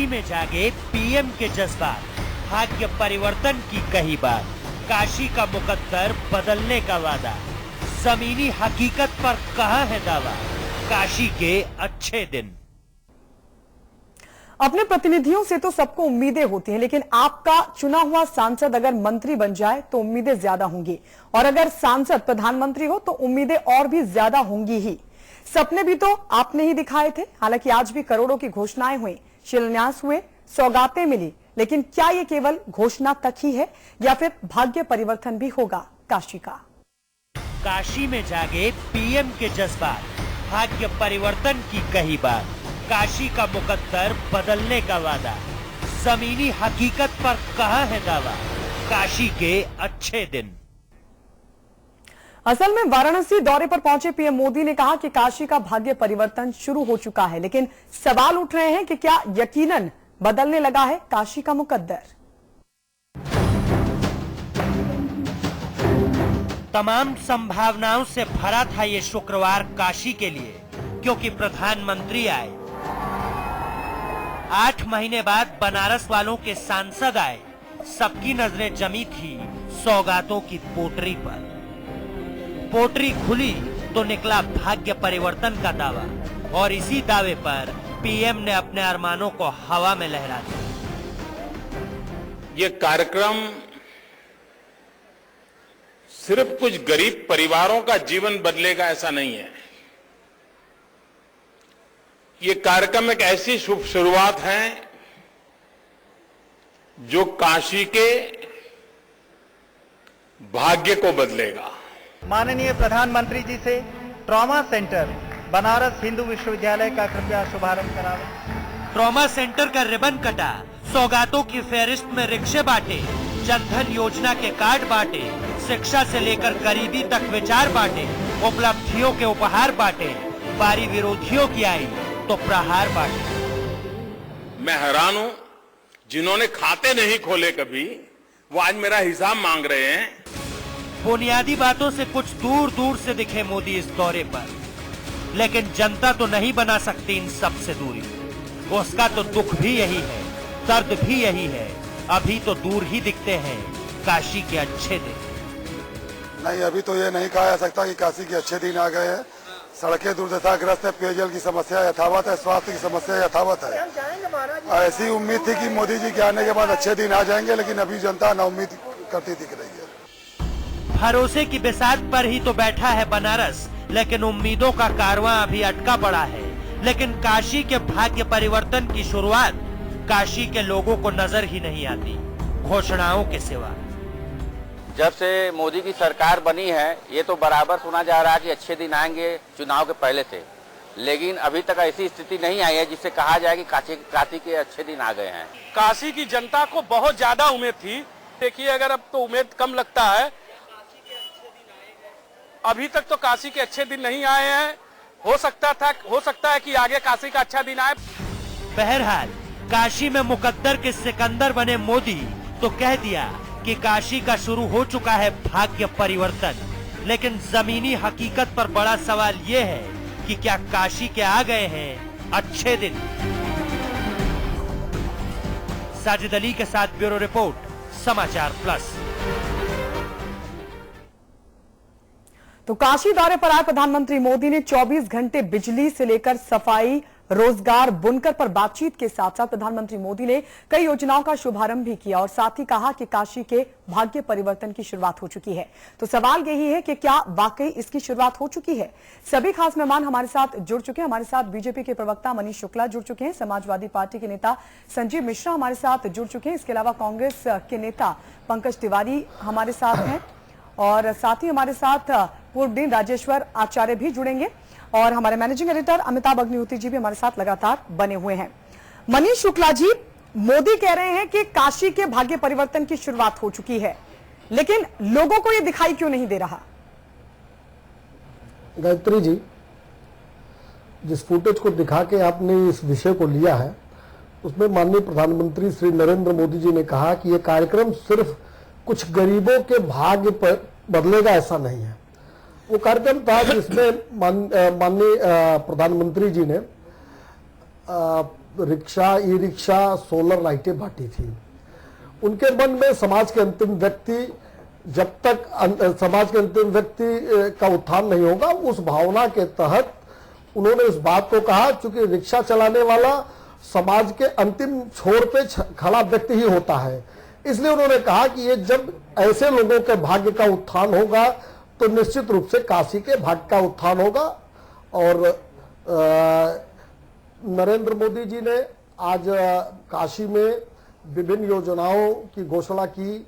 काशी में जागे पीएम के जज्बात, भाग्य परिवर्तन की कही बात, काशी का मुकद्दर बदलने का वादा, जमीनी हकीकत पर कहाँ है दावा, काशी के अच्छे दिन। अपने प्रतिनिधियों से तो सबको उम्मीदें होती हैं, लेकिन आपका चुना हुआ सांसद अगर मंत्री बन जाए तो उम्मीदें ज्यादा होंगी, और अगर सांसद प्रधानमंत्री हो तो उम्मीदें और भी ज्यादा होंगी ही। सपने भी तो आपने ही दिखाए थे। हालांकि आज भी करोड़ों की घोषणाएं हुई, शिलान्यास हुए, सौगातें मिली, लेकिन क्या ये केवल घोषणा तक ही है या फिर भाग्य परिवर्तन भी होगा काशी का? काशी में जागे पीएम के जज्बात, भाग्य परिवर्तन की कही बात, काशी का मुकद्दर बदलने का वादा, जमीनी हकीकत पर कहाँ है दावा, काशी के अच्छे दिन। असल में वाराणसी दौरे पर पहुंचे पीएम मोदी ने कहा कि काशी का भाग्य परिवर्तन शुरू हो चुका है, लेकिन सवाल उठ रहे हैं कि क्या यकीनन बदलने लगा है काशी का मुकद्दर? तमाम संभावनाओं से भरा था ये शुक्रवार काशी के लिए, क्योंकि प्रधानमंत्री आए। 8 महीने बाद बनारस वालों के सांसद आए। सबकी नजरें जमी थी सौगातों की पोटरी पर। पोटरी खुली तो निकला भाग्य परिवर्तन का दावा, और इसी दावे पर पीएम ने अपने अरमानों को हवा में लहरा दिया। ये कार्यक्रम सिर्फ कुछ गरीब परिवारों का जीवन बदलेगा ऐसा नहीं है। ये कार्यक्रम एक ऐसी शुभ शुरुआत है जो काशी के भाग्य को बदलेगा। माननीय प्रधानमंत्री जी से ट्रॉमा सेंटर बनारस हिंदू विश्वविद्यालय का कृपया शुभारंभ करावें। ट्रॉमा सेंटर का रिबन कटा, सौगातों की फेहरिस्त में रिक्शे बांटे, जनधन योजना के कार्ड बांटे, शिक्षा से लेकर गरीबी तक विचार बांटे, उपलब्धियों के उपहार बांटे, बारी विरोधियों की आई तो प्रहार बांटे। मैं हैरान हूं, जिन्होंने खाते नहीं खोले कभी, वो आज मेरा हिसाब मांग रहे हैं। बुनियादी बातों से कुछ दूर दूर से दिखे मोदी इस दौरे पर, लेकिन जनता तो नहीं बना सकती इन सब से दूरी। उसका तो दुख भी यही है, दर्द भी यही है। अभी तो दूर ही दिखते हैं काशी के अच्छे दिन। नहीं, अभी तो ये नहीं कहा जा सकता कि काशी के अच्छे दिन आ गए हैं। सड़कें दुर्दशाग्रस्त है, पेयजल की समस्या यथावत है, स्वास्थ्य की समस्या यथावत है। ऐसी उम्मीद थी कि मोदी जी के आने के बाद अच्छे दिन आ जाएंगे, लेकिन अभी जनता नाउम्मीद करती दिख रही है। भरोसे की बिसात पर ही तो बैठा है बनारस, लेकिन उम्मीदों का कारवां अभी अटका पड़ा है। लेकिन काशी के भाग्य परिवर्तन की शुरुआत काशी के लोगों को नजर ही नहीं आती, घोषणाओं के सिवा। जब से मोदी की सरकार बनी है, ये तो बराबर सुना जा रहा है कि अच्छे दिन आएंगे चुनाव के पहले से, लेकिन अभी तक ऐसी स्थिति नहीं आई है जिससे कहा जाए कि काशी के अच्छे दिन आ गए हैं। काशी की जनता को बहुत ज्यादा उम्मीद थी। देखिए, अगर अब तो उम्मीद कम लगता है। अभी तक तो काशी के अच्छे दिन नहीं आए हैं। हो सकता है कि आगे काशी का अच्छा दिन आए। बहरहाल काशी में मुकद्दर के सिकंदर बने मोदी तो कह दिया कि काशी का शुरू हो चुका है भाग्य परिवर्तन। लेकिन जमीनी हकीकत पर बड़ा सवाल ये है कि क्या काशी के आ गए हैं अच्छे दिन। साजिद अली के साथ ब्यूरो रिपोर्ट, समाचार प्लस। तो काशी दौरे पर आए प्रधानमंत्री मोदी ने 24 घंटे बिजली से लेकर सफाई, रोजगार, बुनकर पर बातचीत के साथ साथ प्रधानमंत्री मोदी ने कई योजनाओं का शुभारंभ भी किया और साथ ही कहा कि काशी के भाग्य परिवर्तन की शुरुआत हो चुकी है। तो सवाल यही है कि क्या वाकई इसकी शुरुआत हो चुकी है? सभी खास मेहमान हमारे साथ जुड़ चुके हैं। हमारे साथ बीजेपी के प्रवक्ता मनीष शुक्ला जुड़ चुके हैं, समाजवादी पार्टी के नेता संजीव मिश्रा हमारे साथ जुड़ चुके हैं, इसके अलावा कांग्रेस के नेता पंकज तिवारी हमारे साथ हैं, और साथ ही हमारे साथ पूर्व दिन राजेश्वर आचार्य भी जुड़ेंगे, और हमारे मैनेजिंग एडिटर अमिताभ अग्निहोत्री जी भी हमारे साथ लगातार बने हुए हैं। मनीष शुक्ला जी, मोदी कह रहे हैं कि काशी के भाग्य परिवर्तन की शुरुआत हो चुकी है, लेकिन लोगों को यह दिखाई क्यों नहीं दे रहा? गायत्री जी, जिस फुटेज को दिखा के आपने इस विषय को लिया है, उसमें माननीय प्रधानमंत्री श्री नरेंद्र मोदी जी ने कहा कि यह कार्यक्रम सिर्फ कुछ गरीबों के भाग्य पर बदलेगा, ऐसा नहीं है। वो कार्यक्रम था जिसमें माननीय प्रधानमंत्री जी ने रिक्शा, ई रिक्शा, सोलर लाइटें बांटी थी। उनके मन में समाज के अंतिम व्यक्ति, जब तक समाज के अंतिम व्यक्ति का उत्थान नहीं होगा, उस भावना के तहत उन्होंने इस बात को कहा, चूंकि रिक्शा चलाने वाला समाज के अंतिम छोर पे खड़ा व्यक्ति ही होता है, इसलिए उन्होंने कहा कि ये जब ऐसे लोगों के भाग्य का उत्थान होगा तो निश्चित रूप से काशी के भाग्य का उत्थान होगा। और नरेंद्र मोदी जी ने आज काशी में विभिन्न योजनाओं की घोषणा की,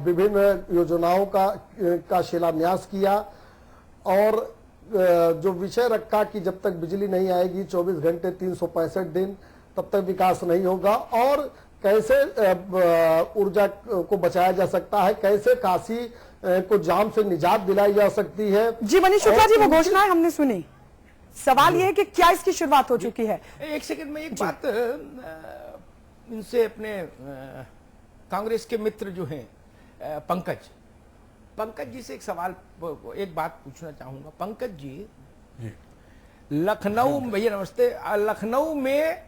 विभिन्न योजनाओं का शिलान्यास किया और जो विषय रखा कि जब तक बिजली नहीं आएगी 24 घंटे 365 दिन तब तक विकास नहीं होगा, और कैसे ऊर्जा को बचाया जा सकता है, कैसे काशी को जाम से निजात दिलाई जा सकती है। जी मनीष शुक्ला जी, वो घोषणाएं हमने सुनी, सवाल यह है कि क्या इसकी शुरुआत हो चुकी है? एक सेकंड में एक बात इनसे, अपने कांग्रेस के मित्र जो हैं पंकज जी से एक सवाल, एक बात पूछना चाहूंगा। पंकज जी, लखनऊ, भैया नमस्ते, लखनऊ में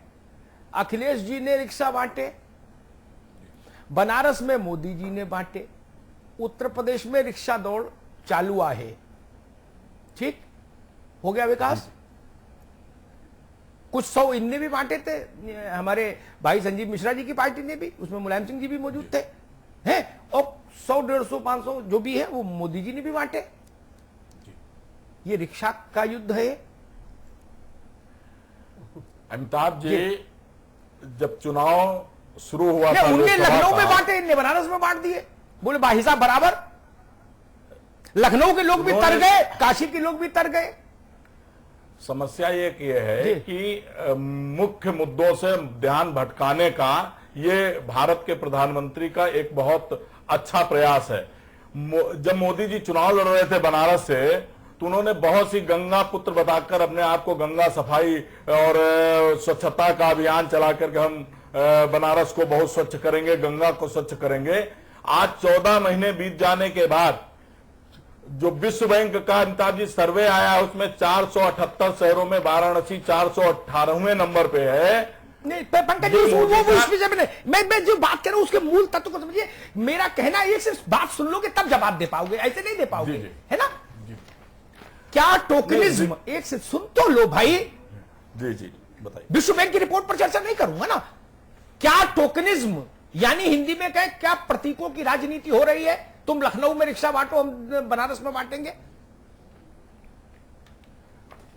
अखिलेश जी ने रिक्शा बांटे, बनारस में मोदी जी ने बांटे, उत्तर प्रदेश में रिक्शा दौड़ चालू है, ठीक हो गया विकास। कुछ 100 इनने भी बांटे थे, हमारे भाई संजीव मिश्रा जी की पार्टी ने भी, उसमें मुलायम सिंह जी भी मौजूद थे, हैं, और 100, 150, 500 जो भी है वो मोदी जी ने भी बांटे। ये रिक्शा का युद्ध है। अमिताभ जी, जब चुनाव शुरू हुआ था, उनने लखनऊ में बांटे, इनने बनारस में बांट दिए, बोले भाई साहब बराबर। लखनऊ के लोग भी तर गए, काशी के लोग भी तर गए। समस्या एक ये है कि मुख्य मुद्दों से ध्यान भटकाने का ये भारत के प्रधानमंत्री का एक बहुत अच्छा प्रयास है। जब मोदी जी चुनाव लड़ रहे थे बनारस से, तो उन्होंने बहुत सी गंगा पुत्र बताकर अपने आप को गंगा सफाई और स्वच्छता का अभियान चला करके हम बनारस को बहुत स्वच्छ करेंगे, गंगा को स्वच्छ करेंगे। आज 14 महीने बीत जाने के बाद जो विश्व बैंक का अमिताभ जी सर्वे आया है, उसमें 478 शहरों में वाराणसी 418वें नंबर पे है। नहीं पंकज जी, वो उस विषय में मैं जो बात कर रहा हूं उसके मूल तत्व को समझिए। मेरा कहना है, सिर्फ बात सुन लोगे तब जवाब दे पाओगे, ऐसे नहीं दे पाओगे, है ना? क्या टोकनिज्म, एक से सुन तो लो भाई। जी बताइए। विश्व बैंक की रिपोर्ट पर चर्चा नहीं करूंगा ना। क्या टोकनिज्म, यानी हिंदी में कहे क्या प्रतीकों की राजनीति हो रही है? तुम लखनऊ में रिक्शा बांटो, हम बनारस में बांटेंगे।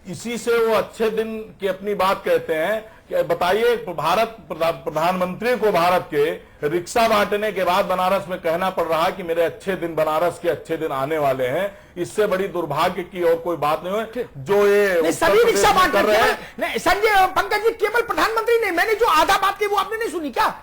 इसी से वो अच्छे दिन की अपनी बात कहते हैं कि बताइए, भारत प्रधानमंत्री को भारत के रिक्शा बांटने के बाद बनारस में कहना पड़ रहा है कि मेरे अच्छे दिन, बनारस के अच्छे दिन आने वाले हैं। इससे बड़ी दुर्भाग्य की और कोई बात नहीं है। जो ये सभी रिक्शा बांट रहे हैं। संजय, पंकज जी, केवल प्रधानमंत्री नहीं, मैंने जो आधा बात की वो आपने नहीं सुनी क्या?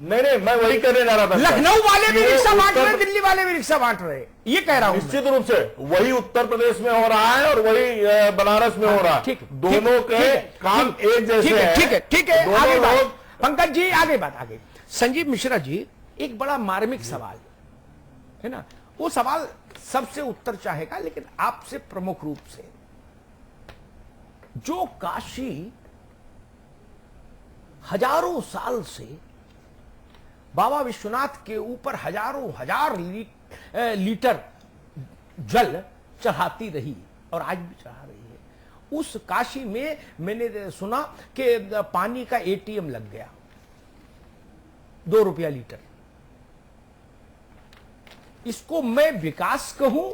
नहीं, मैं वही कहने जा रहा था। लखनऊ वाले भी रिक्शा बांट रहे, दिल्ली वाले भी रिक्शा बांट रहे, ये कह रहा हूं। निश्चित रूप से वही उत्तर प्रदेश में हो रहा है और वही बनारस में हो रहा है। दोनों के काम एक जैसे हैं। ठीक है, आगे बात। पंकज जी, आगे बात, आगे। संजीव मिश्रा जी, एक बड़ा मार्मिक सवाल है ना, वो सवाल सबसे उत्तर चाहेगा, लेकिन आपसे प्रमुख रूप से, जो काशी हजारों साल से बाबा विश्वनाथ के ऊपर हजारों हजार लीटर जल चढ़ाती रही और आज भी चढ़ा रही है, उस काशी में मैंने सुना कि पानी का एटीएम लग गया, 2 रुपया लीटर। इसको मैं विकास कहूं,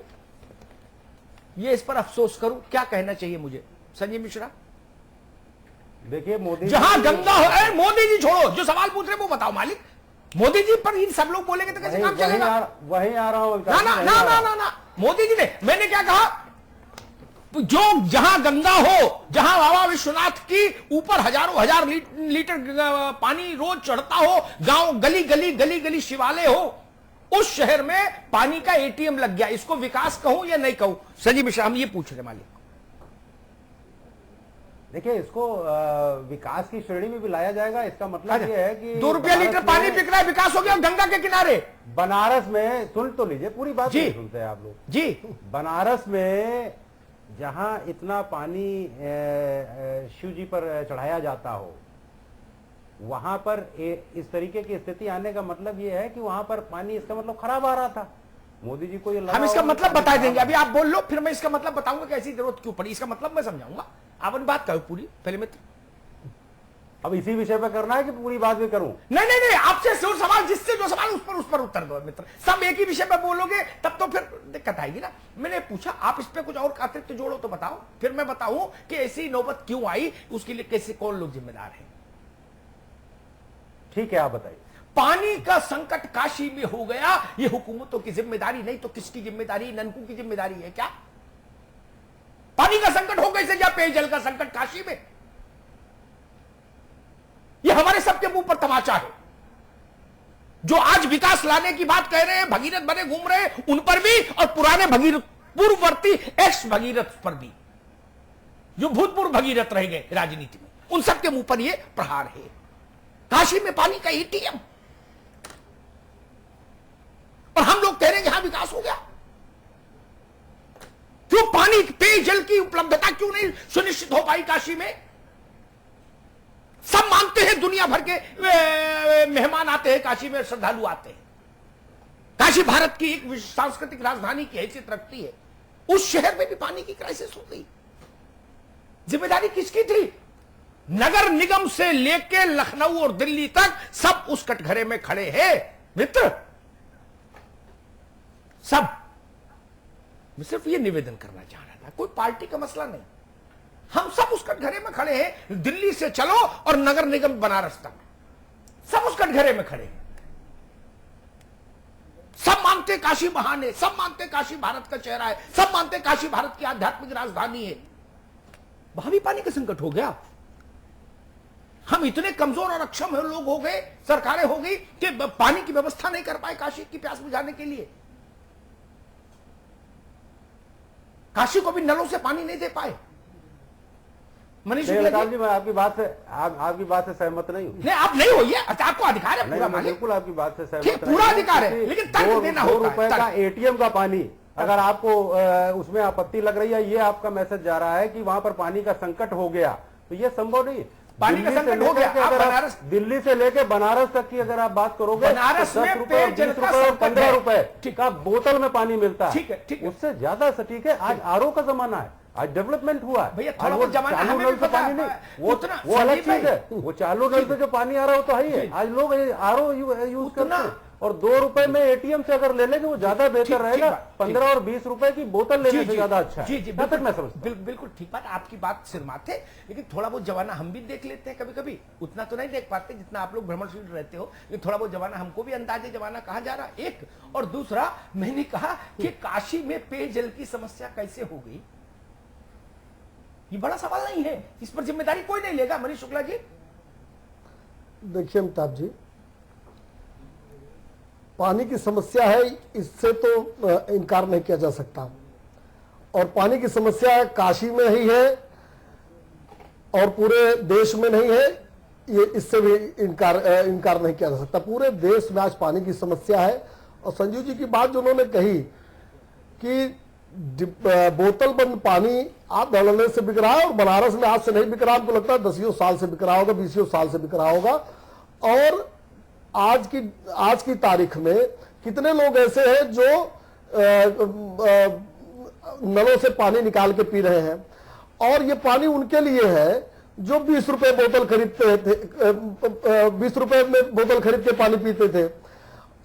ये इस पर अफसोस करूं, क्या कहना चाहिए मुझे? संजय मिश्रा। देखिए, मोदी जहां गंगा हो, मोदी जी छोड़ो, जो सवाल पूछ रहे वो बताओ मालिक। मोदी जी पर इन सब लोग बोलेंगे तो कैसे काम चलेगा? वहीं आ रहा हूं। ना, मोदी जी ने, मैंने क्या कहा, जो जहां गंगा हो, जहां बाबा विश्वनाथ की ऊपर हजारों हजार लीटर पानी रोज चढ़ता हो, गांव गली गली शिवालय हो, उस शहर में पानी का एटीएम लग गया, इसको विकास कहूं या नहीं कहूं? संजीव मिश्रा, हम ये पूछ रहे मालिक। देखिए, इसको विकास की श्रेणी में भी लाया जाएगा। इसका मतलब ये है कि 2 रुपया लीटर पानी बिक रहा है, विकास हो गया गंगा के किनारे। बनारस में, सुन तो लीजिए, पूरी बात नहीं सुनते हैं आप लोग जी। बनारस में जहां इतना पानी शिव जी पर चढ़ाया जाता हो, वहां पर इस तरीके की स्थिति आने का मतलब ये है कि वहां पर पानी इसका मतलब खराब आ रहा था। मोदी जी को ये लगा हम इसका होगा मतलब कि बता पानी देंगे, खराब अभी आप बोल लो, फिर मैं इसका मतलब बताऊंगा कि ऐसी जरूरत क्यों पड़ी। इसका मतलब मैं समझाऊंगा, आप अपनी बात करो पूरी पहले मित्र। अब इसी विषय पर करना है कि पूरी बात भी करूं? नहीं नहीं नहीं, आपसे जो सवाल, जिससे जो सवाल उस पर उत्तर दो मित्र। सब एक ही विषय पर बोलोगे तब तो फिर दिक्कत आएगी ना। मैंने पूछा आप इस पे कुछ और अतिरिक्त जोड़ो तो बताओ, फिर मैं बताऊं कि ऐसी नौबत क्यों आई, उसके लिए कैसे कौन लोग जिम्मेदार हैं। ठीक है, आप बताइए। पानी का संकट काशी में हो गया, ये हुकूमतों की जिम्मेदारी नहीं तो किसकी जिम्मेदारी? ननकू की जिम्मेदारी है क्या? पानी का संकट हो कैसे गया, पेयजल का संकट काशी में? ये हमारे सबके मुंह पर तमाचा है। जो आज विकास लाने की बात कह रहे हैं, भगीरथ बने घूम रहे हैं, उन पर भी, और पुराने भगीरथ, पूर्ववर्ती एक्स भगीरथ पर भी, जो भूतपूर्व भगीरथ रह गए राजनीति में, उन सबके मुंह पर यह प्रहार है। काशी में पानी का एटीएम, और हम लोग कह रहे हैं कि हां विकास हो गया। क्यों पानी, पेयजल की उपलब्धता क्यों नहीं सुनिश्चित हो पाई काशी में? सब मानते हैं, दुनिया भर के मेहमान आते हैं काशी में, श्रद्धालु आते हैं। काशी भारत की एक सांस्कृतिक राजधानी की हैसियत रखती है। उस शहर में भी पानी की क्राइसिस हो गई। जिम्मेदारी किसकी थी? नगर निगम से लेकर लखनऊ और दिल्ली तक सब उस कटघरे में खड़े हैं मित्र। सब, मैं सिर्फ ये निवेदन करना चाह रहा था, कोई पार्टी का मसला नहीं। हम सब उस कटघरे में खड़े हैं, दिल्ली से चलो और नगर निगम बनारस तक, सब उस कटघरे में खड़े हैं। सब मानते काशी महान है, सब मानते काशी भारत का चेहरा है, सब मानते काशी भारत की आध्यात्मिक राजधानी है। वहां भी पानी का संकट हो गया। हम इतने कमजोर और अक्षम लोग हो गए, सरकारें हो गई कि पानी की व्यवस्था नहीं कर पाए काशी की प्यास बुझाने के लिए। काशी को भी नलों से पानी नहीं दे पाए। मनीष जी, मैं आपकी बात से सहमत नहीं हूं। नहीं, आप नहीं होइए, आपको अधिकार है पूरा। बिल्कुल आपकी बात से सहमत पूरा अधिकार है, लेकिन तर्क देना होता है। 2 रुपए का एटीएम का पानी, अगर आपको उसमें आपत्ति लग रही है, ये आपका मैसेज जा रहा है कि वहां पर पानी का संकट हो गया, तो ये संभव नहीं। पानी का संकट हो गया। अगर आप दिल्ली से लेकर बनारस तक की अगर आप बात करोगे, बनारस में 10 रुपए, 20 रुपए और 15 रुपए का बोतल में पानी मिलता है। ठीक है, उससे ज्यादा सटीक है। आज आरओ का जमाना है, आज डेवलपमेंट हुआ है भैया। थोड़ा बहुत जमाना चालू हमें नल भी से पता पानी है, नहीं, वो अलग चीज है। वो चालू नल से जो पानी आ रहा हो तो है ही। आज लोग आरओ यूज करते हैं, और 2 रुपए में एटीएम से अगर ले लेंगे वो ज्यादा बेहतर रहेगा। 15 और 20 रुपए की बोतल लेने से ज्यादा अच्छा है। जी, मैं समझता बिल्कुल ठीक बात, आपकी बात सिर माथे। लेकिन थोड़ा बहुत जमाना हम भी देख लेते हैं कभी कभी, उतना तो नहीं देख पाते जितना आप लोग भ्रमणशील रहते हो, लेकिन थोड़ा बहुत जमाना हमको भी अंदाजे जमाना कहा जा रहा। एक और दूसरा, मैंने कहा कि काशी में पेयजल की समस्या कैसे हो गई, ये बड़ा सवाल नहीं है, इस पर जिम्मेदारी कोई नहीं लेगा। मनीष शुक्ला जी, देखिए अमिताभ जी, पानी की समस्या है, इससे तो इनकार नहीं किया जा सकता। और पानी की समस्या काशी में ही है और पूरे देश में नहीं है, ये इससे भी इनकार नहीं किया जा सकता। पूरे देश में आज पानी की समस्या है। और संजीव जी की बात जो उन्होंने कही कि बोतल बंद पानी आप दौड़ने से बिक रहा है, और बनारस में आज से नहीं बिक रहा, हमको लगता है 10 साल से बिक रहा होगा, 20 साल से बिक रहा होगा। और आज की तारीख में कितने लोग ऐसे हैं जो नलों से पानी निकाल के पी रहे हैं, और ये पानी उनके लिए है जो 20 रुपए बोतल खरीदते थे, 20 रुपए में बोतल खरीद के पानी पीते थे,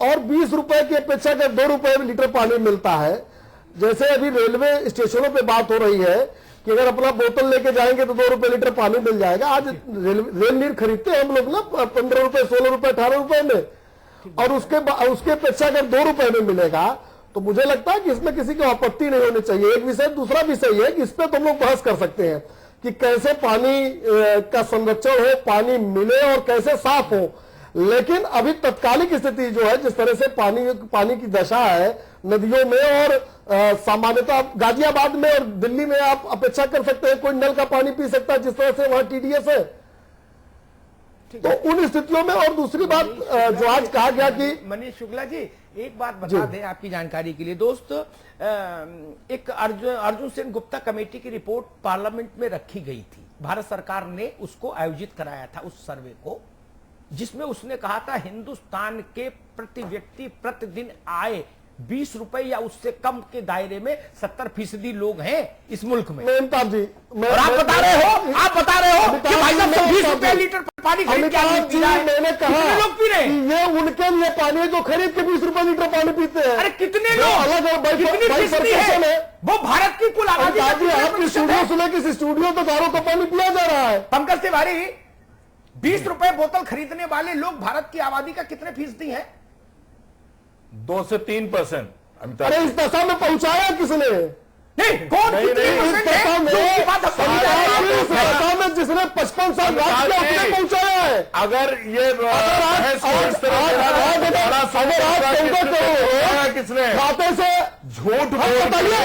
और 20 रुपए की अपेक्षा कर 2 रुपए में लीटर पानी मिलता है। जैसे अभी रेलवे स्टेशनों पे बात हो रही है कि अगर अपना बोतल लेके जाएंगे तो 2 रुपए लीटर पानी मिल जाएगा। आज रेल नीर खरीदते हैं हम लोग ना 15 रुपए, 16 रुपए, 18 रुपए में, और उसके अपेक्षा अगर 2 रुपए में मिलेगा तो मुझे लगता है कि इसमें किसी की आपत्ति नहीं होनी चाहिए। एक विषय, दूसरा विषय है कि इस पे तुम लोग बहस कर सकते हैं कि कैसे पानी का संरक्षण हो, पानी मिले और कैसे साफ हो। लेकिन अभी तत्कालिक स्थिति जो है, जिस तरह से पानी की दशा है नदियों में, और सामान्यतः गाजियाबाद में और दिल्ली में आप अपेक्षा कर सकते हैं कोई नल का पानी पी सकता है, जिस तरह से वहां टीडीएस है। तो उन स्थितियों में, और दूसरी बात जो आज कहा गया कि मनीष शुक्ला जी एक बात बता दें आपकी जानकारी के लिए दोस्त, एक अर्जुन सेन गुप्ता कमेटी की रिपोर्ट पार्लियामेंट में रखी गई थी, भारत सरकार ने उसको आयोजित कराया था उस सर्वे को, जिसमें उसने कहा था हिंदुस्तान के प्रति व्यक्ति प्रतिदिन आय 20 रुपए या उससे कम के दायरे में 70% लोग हैं इस मुल्क में। मेहताब जी, और आप बता रहे हो कि भाई साहब 20 रुपए लीटर पानी खरीद के आदमी पी रहा है। मैंने कहा कितने लोग पी रहे हैं? ये उनके लिए पानी है जो खरीद के 20 रुपए लीटर पानी पीते हैं। अरे कितने लोग, अलग कितनी फीसदी है वो भारत की कुल आबादी का? आपकी स्टूडियो सुने कि स्टूडियो तो दारों का पानी पिया जा रहा है। पंकज तिवारी, 20 रुपए बोतल खरीदने वाले लोग भारत की आबादी का कितने फीसदी है? 2 से 3%। अरे इस दशा में पहुंचाया किसने? नहीं, कौन कितने परसेंट है? में जिसने 55 साल राज किया उसने पहुंचाया है। अगर ये किसने खाते से झूठ बताइए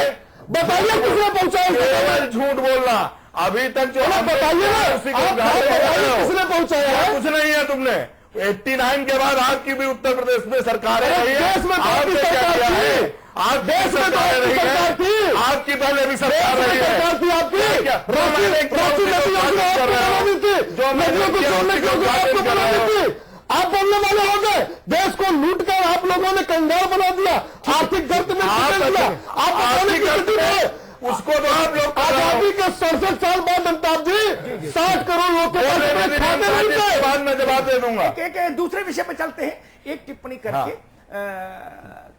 किसने पहुंचाया? झूठ बोलना अभी तक जो बताइए किसने पहुंचाया है? कुछ नहीं है तुमने। 89 के बाद आपकी भी उत्तर प्रदेश में सरकार रही है। देश में आपकी सरकार थी, आप देश में सरकार थी, आपकी पहले भी सरकार रही है। आपकी आप बोलने वाले हो गए। देश को लूट कर आप लोगों ने कंगाल बना दिया, आर्थिक गर्त में उसको तो आप लोग आजादी के 67 साल बाद अमिताभ जी 60 करोड़ लोग के बाद में जवाब दे दूंगा। एक दूसरे विषय पर चलते हैं, एक टिप्पणी करके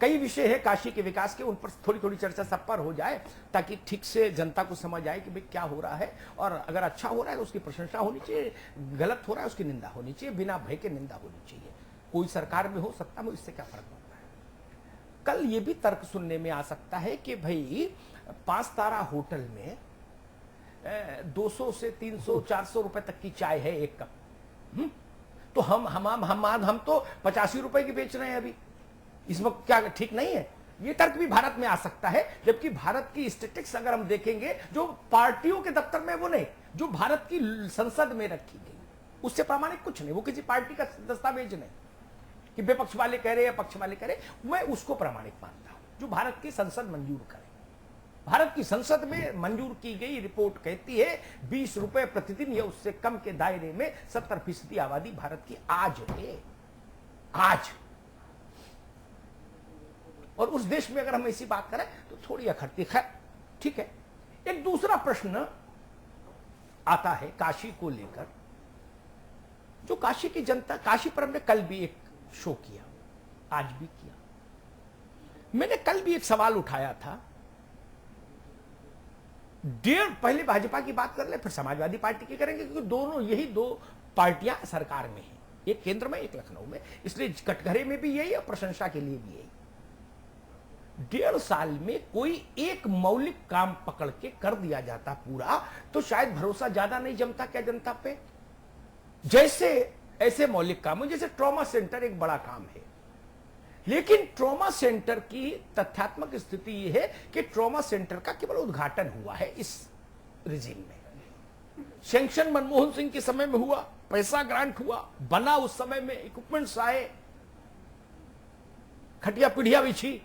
कई विषय है काशी के विकास के, उन पर थोड़ी थोड़ी चर्चा सब पर हो जाए ताकि ठीक से जनता को समझ आए कि भाई क्या हो रहा है, और अगर अच्छा हो रहा है तो उसकी प्रशंसा होनी चाहिए, गलत हो रहा है उसकी निंदा होनी चाहिए, बिना भय के निंदा होनी चाहिए। कोई सरकार में हो सकता है, इससे क्या फर्क पड़ता है। कल ये भी तर्क सुनने में आ सकता है कि भाई 5 तारा होटल में 200 से 300 400 रुपए तक की चाय है एक कप, तो हम तो 85 रुपए की बेच रहे हैं अभी, इस वक्त क्या ठीक नहीं है? ये तर्क भी भारत में आ सकता है, जबकि भारत की स्टैटिस्टिक्स अगर हम देखेंगे जो पार्टियों के दफ्तर में वो नहीं, जो भारत की संसद में रखी गई उससे प्रामाणिक कुछ नहीं, वो किसी पार्टी का दस्तावेज नहीं कि विपक्ष वाले कह रहे हैं पक्ष वाले कह रहे, मैं उसको प्रामाणिक मानता हूं जो भारत की संसद मंजूर करे। भारत की संसद में मंजूर की गई रिपोर्ट कहती है 20 रुपए प्रतिदिन या उससे कम के दायरे में 70% आबादी भारत की आज है, आज। और उस देश में अगर हम ऐसी बात करें तो थोड़ी अखरती, खैर ठीक है। एक दूसरा प्रश्न आता है काशी को लेकर, जो काशी की जनता, काशी पर हमने कल भी एक शो किया, आज भी किया। मैंने कल भी एक सवाल उठाया था, पहले भाजपा की बात कर ले फिर समाजवादी पार्टी की करेंगे, क्योंकि दोनों यही दो पार्टियां सरकार में हैं, एक केंद्र में एक लखनऊ में, इसलिए कटघरे में भी यही और प्रशंसा के लिए भी यही। 1.5 साल में कोई एक मौलिक काम पकड़ के कर दिया जाता पूरा, तो शायद भरोसा ज्यादा नहीं जमता क्या जनता पे। जैसे ऐसे मौलिक काम, जैसे ट्रॉमा सेंटर एक बड़ा काम है, लेकिन ट्रॉमा सेंटर की तथ्यात्मक स्थिति यह है कि ट्रॉमा सेंटर का केवल उद्घाटन हुआ है इस रिजीम में। सैंक्शन मनमोहन सिंह के समय में हुआ, पैसा ग्रांट हुआ, बना उस समय में, इक्विपमेंट्स आए, खटिया पीढ़िया बिछी,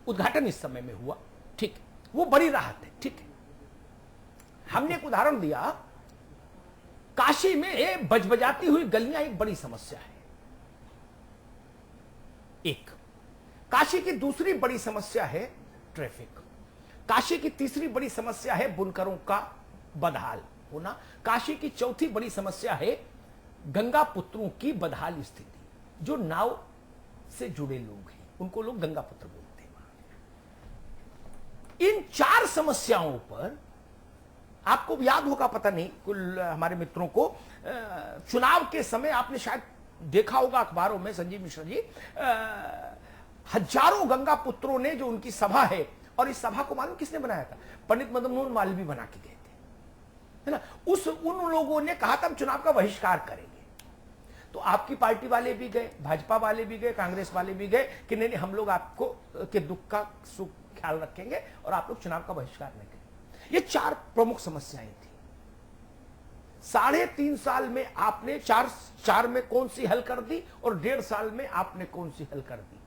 उद्घाटन इस समय में हुआ, ठीक है, वो बड़ी राहत है, ठीक है। हमने एक उदाहरण दिया, काशी में बजबजाती हुई गलियां एक बड़ी समस्या है। एक काशी की दूसरी बड़ी समस्या है ट्रैफिक, काशी की तीसरी बड़ी समस्या है बुनकरों का बदहाल होना, काशी की चौथी बड़ी समस्या है गंगा पुत्रों की बदहाल स्थिति। जो नाव से जुड़े लोग हैं उनको लोग गंगा पुत्र बोलते हैं। इन 4 समस्याओं पर आपको याद होगा, पता नहीं कुल हमारे मित्रों को, चुनाव के समय आपने शायद देखा होगा अखबारों में, संजीव मिश्रा जी, हजारों गंगा पुत्रों ने जो उनकी सभा है, और इस सभा को मालूम किसने बनाया था? पंडित मदन मोहन मालवीय बना के गए थे, है ना। उन लोगों ने कहा था हम चुनाव का बहिष्कार करेंगे, तो आपकी पार्टी वाले भी गए, भाजपा वाले भी गए, कांग्रेस वाले भी गए कि नहीं हम लोग आपको के दुख का सुख ख्याल रखेंगे और आप लोग चुनाव का बहिष्कार नहीं करेंगे। ये 4 प्रमुख समस्याएं थी। 3.5 साल में आपने 4 में कौन सी हल कर दी और 1.5 साल में आपने कौन सी हल कर दी,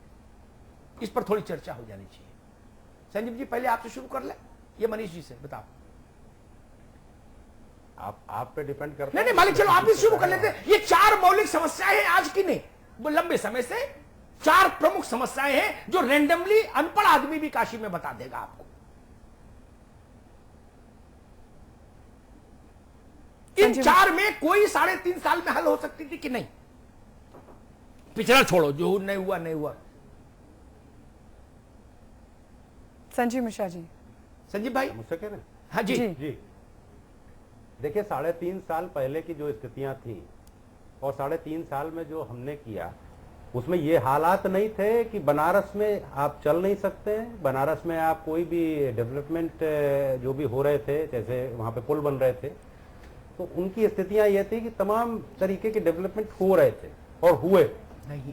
इस पर थोड़ी चर्चा हो जानी चाहिए। संजीव जी पहले आपसे शुरू कर ले, ये मनीष जी से बताओ। आप पे डिपेंड करता नहीं मालिक, चलो आप भी शुरू कर लेते हैं। ये 4 मौलिक समस्याएं हैं आज की नहीं, वो लंबे समय से 4 प्रमुख समस्याएं हैं जो रैंडमली अनपढ़ आदमी भी काशी में बता देगा आपको। इन 4 में कोई 3.5 साल में हल हो सकती थी कि नहीं? पिछड़ा छोड़ो, जो नहीं हुआ नहीं हुआ। संजीव मिश्रा जी। संजीव भाई मुझसे कह रहे हैं? हाँ जी जी देखिए, 3.5 साल पहले की जो स्थितियां थी और 3.5 साल में जो हमने किया, उसमें ये हालात नहीं थे कि बनारस में आप चल नहीं सकते हैं, बनारस में आप कोई भी डेवलपमेंट जो भी हो रहे थे, जैसे वहां पे पुल बन रहे थे, तो उनकी स्थितियां ये थी कि तमाम तरीके के डेवलपमेंट हो रहे थे और हुए।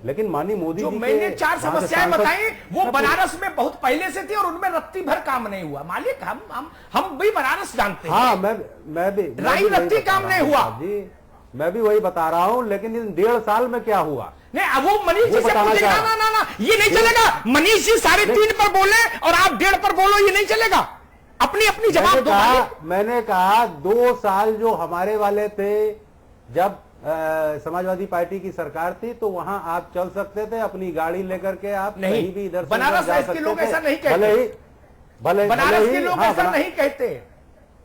लेकिन माननीय मोदी जो जी मैंने 4 समस्याएं बताई वो बनारस में बहुत पहले से थी और उनमें रत्ती भर काम नहीं हुआ। मालिक हम भी बनारस जानते हैं। हाँ, मैं भी रत्ती काम नहीं हुआ जी, मैं भी वही बता रहा हूं। लेकिन इन 1.5 साल में क्या हुआ? नहीं, अब वो मनीष जी से पूछेगा। ना ये नहीं चलेगा। मनीष जी 3.5 पर बोले और आप 1.5 पर बोलो, ये नहीं चलेगा। अपनी जवाब दो। मैंने कहा 2 साल जो हमारे वाले थे, जब समाजवादी पार्टी की सरकार थी, तो वहां आप चल सकते थे अपनी गाड़ी लेकर के, आप कहीं भी इधर बनारस के लोग ऐसा नहीं कहते। भले बनारस के लोग ऐसा नहीं कहते।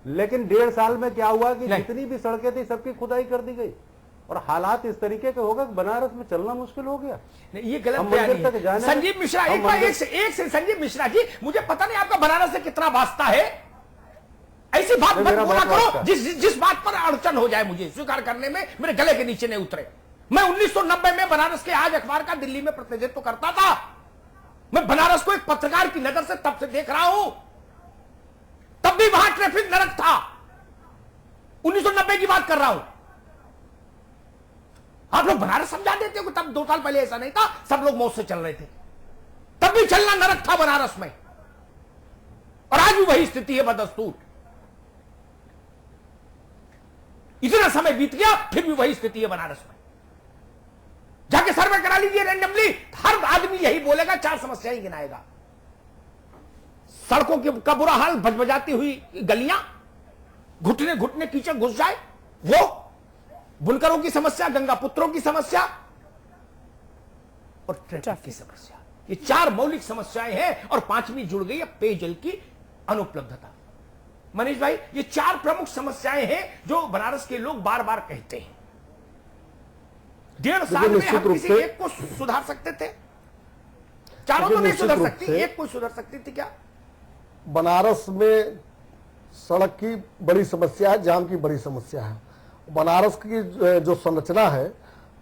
लेकिन 1.5 साल में क्या हुआ कि जितनी भी सड़कें थी सबकी खुदाई कर दी गई और हालात इस तरीके के हो गए, बनारस में चलना मुश्किल हो गया। ये गलत बयानी है। संजीव मिश्रा, एक से संजीव मिश्रा जी, मुझे पता नहीं आपका बनारस से कितना वास्ता है, ऐसी बात मत बोला करो जिस बात पर अड़चन हो जाए मुझे स्वीकार करने में मेरे गले के नीचे नहीं उतरे। मैं 1990 में बनारस के आज अखबार का दिल्ली में प्रतिनिधित्व करता था। मैं बनारस को एक पत्रकार की नजर से तब से देख रहा हूं, तब भी वहां ट्रैफिक नरक था। 1990 की बात कर रहा हूं। आप लोग बनारस समझा देते हो कि तब 2 साल पहले ऐसा नहीं था, सब लोग मौत से चल रहे थे, तब भी चलना नरक था बनारस में, और आज भी वही स्थिति है बदस्तूर। इतना समय बीत गया फिर भी वही स्थिति है बनारस में। जाके सर्वे करा लीजिए रैंडमली, हर आदमी यही बोलेगा, 4 समस्याएं गिनाएगा। सड़कों का बुरा हाल, बजबजाती हुई गलियां, घुटने घुटने कीचड़ घुस जाए, वो बुनकरों की समस्या, गंगा पुत्रों की समस्या और ट्रैफिक की समस्या। ये 4 मौलिक समस्याएं हैं और 5वीं जुड़ गई है पेयजल की अनुपलब्धता। मनीष भाई, ये 4 प्रमुख समस्याएं हैं जो बनारस के लोग बार बार कहते हैं। 1.5 साल में हम किसी एक को सुधार सकते थे? चारों तो नहीं सुधर सकती, एक को सुधर सकती थी क्या? बनारस में सड़क की बड़ी समस्या है, जाम की बड़ी समस्या है। बनारस की जो संरचना है,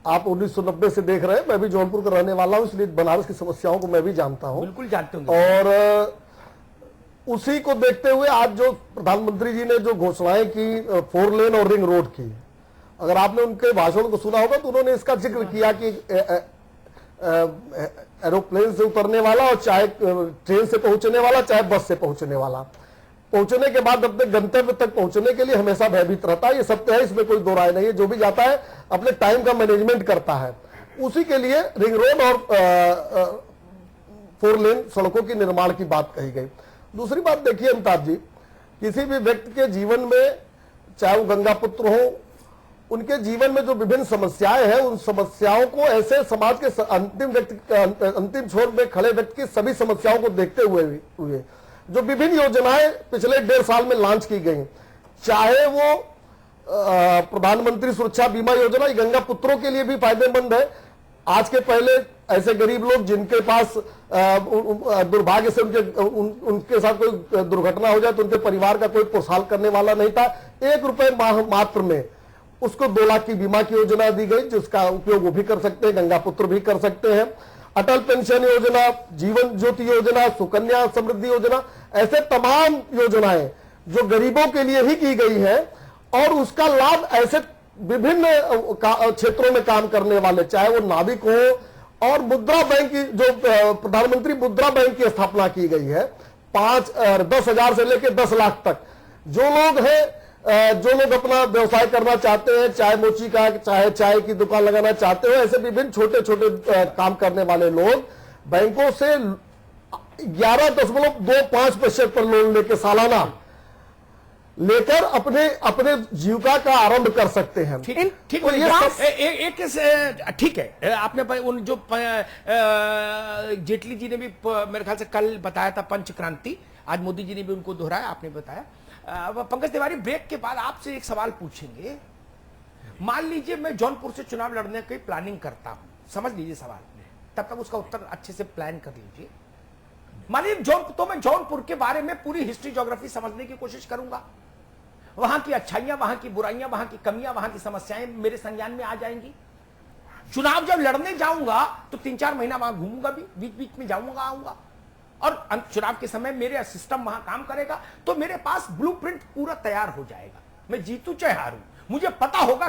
आप 1990 से देख रहे हैं, मैं भी जौनपुर का रहने वाला हूं, इसलिए बनारस की समस्याओं को मैं भी जानता हूं। बिल्कुल जानते होंगे। और उसी को देखते हुए आज जो प्रधानमंत्री जी ने जो घोषणाएं की 4 लेन और रिंग रोड की, अगर आपने उनके भाषण को सुना होगा तो उन्होंने इसका जिक्र किया कि एरोप्लेन से उतरने वाला और चाहे ट्रेन से पहुंचने वाला, चाहे बस से पहुंचने वाला, पहुंचने के बाद अपने गंतव्य तक पहुंचने के लिए हमेशा भयभीत रहता है। ये सत्य है, इसमें कोई दो राय नहीं है। जो भी जाता है अपने टाइम का मैनेजमेंट करता है। उसी के लिए रिंग रोड और 4 लेन सड़कों के निर्माण की बात कही गई। दूसरी बात देखिए अमिताभ जी, किसी भी व्यक्ति के जीवन में, चाहे वो गंगा पुत्र हो, उनके जीवन में जो विभिन्न समस्याएं हैं, उन समस्याओं को ऐसे समाज के अंतिम छोर में खड़े व्यक्ति की सभी समस्याओं को देखते हुए जो विभिन्न योजनाएं पिछले 1.5 साल में लॉन्च की गई, चाहे वो प्रधानमंत्री सुरक्षा बीमा योजना, गंगा पुत्रों के लिए भी फायदेमंद है। आज के पहले ऐसे गरीब लोग जिनके पास दुर्भाग्य से उनके साथ कोई दुर्घटना हो जाए तो उनके परिवार का कोई पोषाल करने वाला नहीं था, 1 रुपए मात्र में उसको 2 लाख की बीमा की योजना दी गई, जिसका उपयोग वो भी कर सकते हैं, गंगा पुत्र भी कर सकते हैं। अटल पेंशन योजना, जीवन ज्योति योजना, सुकन्या समृद्धि योजना, ऐसे तमाम योजनाएं जो गरीबों के लिए ही की गई है और उसका लाभ ऐसे विभिन्न क्षेत्रों में काम करने वाले, चाहे वो नाविक हो, और मुद्रा बैंक की जो प्रधानमंत्री मुद्रा बैंक की स्थापना की गई है, 10,000 से लेकर 10 लाख तक जो लोग हैं, जो लोग अपना व्यवसाय करना चाहते हैं, चाहे मोची का, चाहे चाय की दुकान लगाना चाहते हो, ऐसे विभिन्न छोटे छोटे काम करने वाले लोग बैंकों से 11.25% पर लोन लेके सालाना लेकर अपने अपने जीविका का आरंभ कर सकते हैं। ठीक तो ये सब- ठीक है। आपने उन जो जेटली जी ने भी मेरे ख्याल से कल बताया था पंच क्रांति, आज मोदी जी ने भी उनको दोहराया, आपने बताया। पंकज तिवारी, ब्रेक के बाद आपसे एक सवाल पूछेंगे। मान लीजिए मैं जौनपुर से चुनाव लड़ने की प्लानिंग करता हूं, समझ लीजिए सवाल, तब तक उसका उत्तर अच्छे से प्लान कर लीजिए। मान लीजिए तो मैं जौनपुर के बारे में पूरी हिस्ट्री ज्योग्राफी समझने की कोशिश करूंगा, वहां की अच्छाइयां, वहां की बुराइयां, वहां की कमियां, वहां की समस्याएं मेरे संज्ञान में आ जाएंगी। चुनाव जब लड़ने जाऊंगा तो 3-4 महीना वहां घूमूंगा भी, बीच बीच में जाऊंगा आऊंगा, और चुनाव के समय मेरे सिस्टम वहां काम करेगा, तो मेरे पास ब्लूप्रिंट पूरा तैयार हो जाएगा। मैं जीतू चाहे हारूं, मुझे पता होगा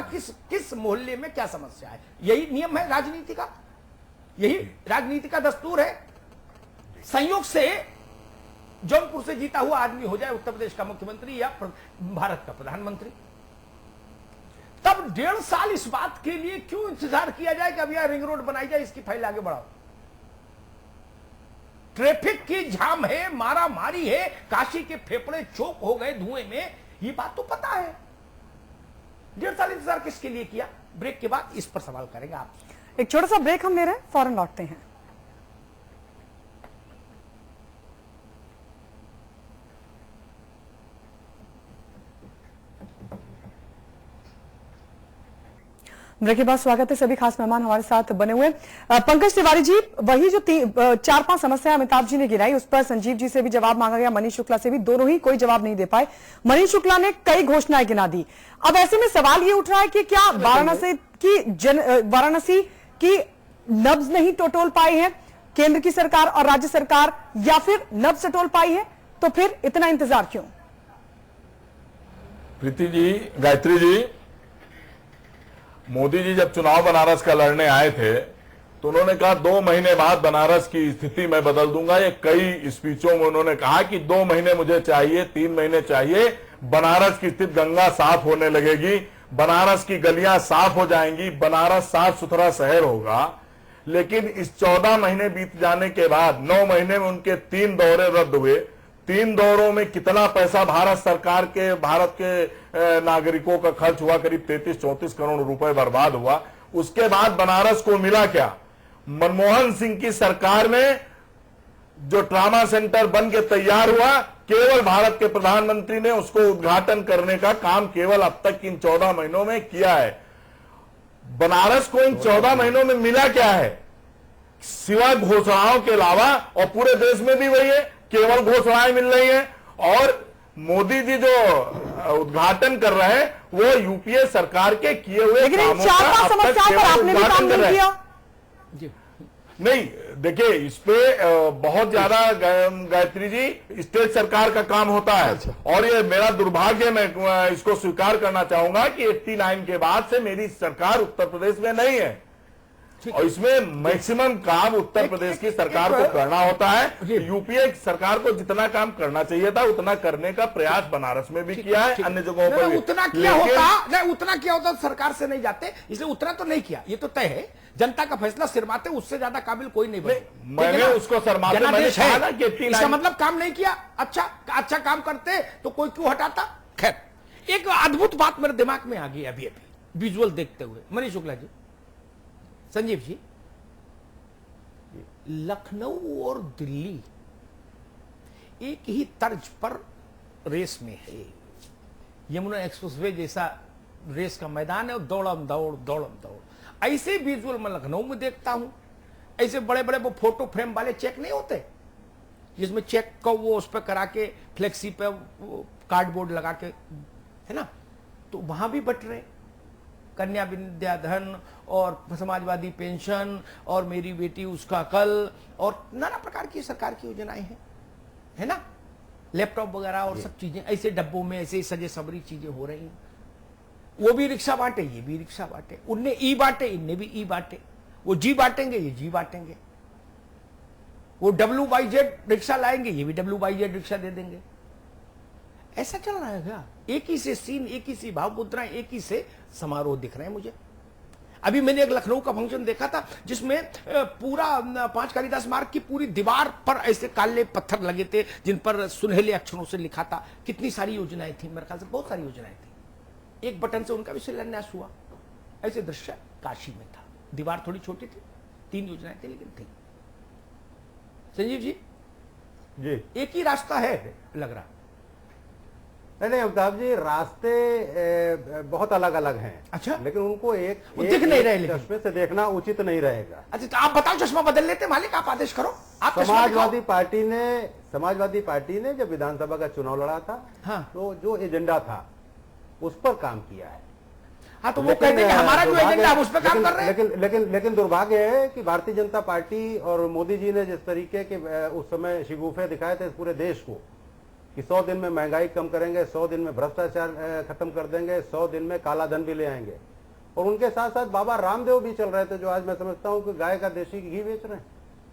किस मोहल्ले में क्या समस्या है। यही नियम है राजनीति का, यही राजनीति का दस्तूर है। संयोग से जौनपुर से जीता हुआ आदमी हो जाए उत्तर प्रदेश का मुख्यमंत्री या भारत का प्रधानमंत्री, तब 1.5 साल इस बात के लिए क्यों इंतजार किया जाए कि अब यह रिंग रोड बनाई जाए, इसकी फाइल आगे बढ़ाओ। ट्रैफिक की जाम है, मारा मारी है, काशी के फेफड़े चोक हो गए धुएं में, ये बात तो पता है। 1.5 साल इंतजार किसके लिए किया? ब्रेक के बाद इस पर सवाल करेंगे आप। एक छोटा सा ब्रेक हम ले रहे हैं, फौरन लौटते हैं। ब्रेक के बाद स्वागत है, सभी खास मेहमान हमारे साथ बने हुए। पंकज तिवारी जी, वही जो 4-5 समस्या अमिताभ जी ने गिराई, उस पर संजीव जी से भी जवाब मांगा गया, मनीष शुक्ला से भी, दोनों ही कोई जवाब नहीं दे पाए। मनीष शुक्ला ने कई घोषणाएं गिना दी। अब ऐसे में सवाल ये उठ रहा है कि क्या वाराणसी की नब्ज नहीं टटोल पाई है केंद्र की सरकार और राज्य सरकार, या फिर नब्ज टटोल पाई है, तो फिर इतना इंतजार क्यों? प्रीति जी, गायत्री जी, मोदी जी जब चुनाव बनारस का लड़ने आए थे तो उन्होंने कहा 2 महीने बाद बनारस की स्थिति मैं बदल दूंगा। ये कई स्पीचों में उन्होंने कहा कि 2 महीने मुझे चाहिए, 3 महीने चाहिए, बनारस की स्थिति, गंगा साफ होने लगेगी, बनारस की गलियां साफ हो जाएंगी, बनारस साफ सुथरा शहर होगा। लेकिन इस 14 महीने बीत जाने के बाद 9 महीने में उनके 3 दौरे रद्द हुए। 3 दौरों में कितना पैसा भारत सरकार के, भारत के नागरिकों का खर्च हुआ? करीब 33-34 करोड़ रुपए बर्बाद हुआ। उसके बाद बनारस को मिला क्या? मनमोहन सिंह की सरकार में जो ट्रामा सेंटर बन के तैयार हुआ, केवल भारत के प्रधानमंत्री ने उसको उद्घाटन करने का काम केवल अब तक इन 14 महीनों में किया है। बनारस को इन 14 महीनों में मिला क्या है? सिवाय घोषणाओं के अलावा, और पूरे देश में भी वही है, केवल घोषणाएं मिल रही हैं। और मोदी जी जो उद्घाटन कर रहे हैं वो यूपीए सरकार के किए हुए लेकिन इन 4-5 समस्याओं पर आपने भी काम नहीं किया। नहीं, देखिए, इस पे बहुत ज्यादा गायत्री जी स्टेट सरकार का काम होता है। और ये मेरा दुर्भाग्य, मैं इसको स्वीकार करना चाहूंगा कि 89 के बाद से मेरी सरकार उत्तर प्रदेश में नहीं है, और इसमें मैक्सिमम काम उत्तर प्रदेश की सरकार को करना होता है। यूपीए सरकार को जितना काम करना चाहिए था उतना करने का प्रयास बनारस में भी किया है, अन्य जगहों पर भी। उतना किया होता तो सरकार से नहीं जाते, इसलिए उतना तो नहीं किया, ये तो तय है। जनता का फैसला सिरमाते, उससे ज्यादा काबिल कोई नहीं बने। मैंने उसको शर्माते, मैंने कहा ना कि इसका मतलब काम नहीं किया। अच्छा काम करते तो कोई क्यों हटाता? खैर, एक अद्भुत बात मेरे दिमाग में आ गई अभी विजुअल देखते हुए। मनीष शुक्ला जी, संजीव जी, लखनऊ और दिल्ली एक ही तर्ज पर रेस में है। यमुना एक्सप्रेसवे जैसा रेस का मैदान है, और दौड़म दौड़। ऐसे विजुअल मैं लखनऊ में देखता हूं। ऐसे बड़े बड़े वो फोटो फ्रेम वाले चेक नहीं होते, जिसमें चेक को वो उस पर करा के फ्लेक्सी पे कार्डबोर्ड लगा के, है ना, तो वहां भी बट रहे। कन्या विद्याधन और समाजवादी पेंशन और मेरी बेटी उसका कल और नाना प्रकार की सरकार की योजनाएं हैं, है ना, लैपटॉप वगैरह और सब चीजें ऐसे डब्बों में ऐसे सजे सबरी चीजें हो रही हैं। वो भी रिक्शा बांटे, ये भी रिक्शा बांटे, उनने ई बांटे, इनने भी ई बांटे, वो जी बांटेंगे, ये जी बांटेंगे, वो WYZ रिक्शा लाएंगे, ये भी WYZ रिक्शा दे देंगे। ऐसा चल रहा है क्या? एक ही से सीन, एक ही सी भाव मुद्रा, एक ही से समारोह दिख रहे हैं मुझे। अभी मैंने एक लखनऊ का फंक्शन देखा था जिसमें पूरा 5 कालिदास मार्ग की पूरी दीवार पर ऐसे काले पत्थर लगे थे जिन पर सुनहले अक्षरों से लिखा था। कितनी सारी योजनाएं थी, मेरे ख्याल से बहुत सारी योजनाएं थी। एक बटन से उनका भी शिलान्यास हुआ। ऐसे दृश्य काशी में था। दीवार थोड़ी छोटी थी, 3 योजनाएं थी लेकिन थी। संजीव जी एक ही रास्ता है लग रहा। नहीं अमिताभ जी, रास्ते बहुत अलग अलग हैं। अच्छा, लेकिन उनको एक दिख नहीं रहे, लेकिन चश्मे से देखना उचित नहीं रहेगा। अच्छा तो आप बताओ, चश्मा बदल लेते मालिक, आप आदेश करो। आप समाजवादी पार्टी ने जब विधानसभा का चुनाव लड़ा था, हाँ, तो जो एजेंडा था उस पर काम किया है। हाँ, तो वो कहते हैं कि हमारा जो एजेंडा है उस पर काम कर रहे हैं। लेकिन दुर्भाग्य है कि भारतीय जनता पार्टी और मोदी जी ने जिस तरीके के उस समय शिगुफे दिखाए थे पूरे देश को कि 100 दिन में महंगाई कम करेंगे, 100 दिन में भ्रष्टाचार खत्म कर देंगे, 100 दिन में काला धन भी ले आएंगे, और उनके साथ साथ बाबा रामदेव भी चल रहे थे जो आज मैं समझता हूं कि गाय का देसी घी बेच रहे हैं।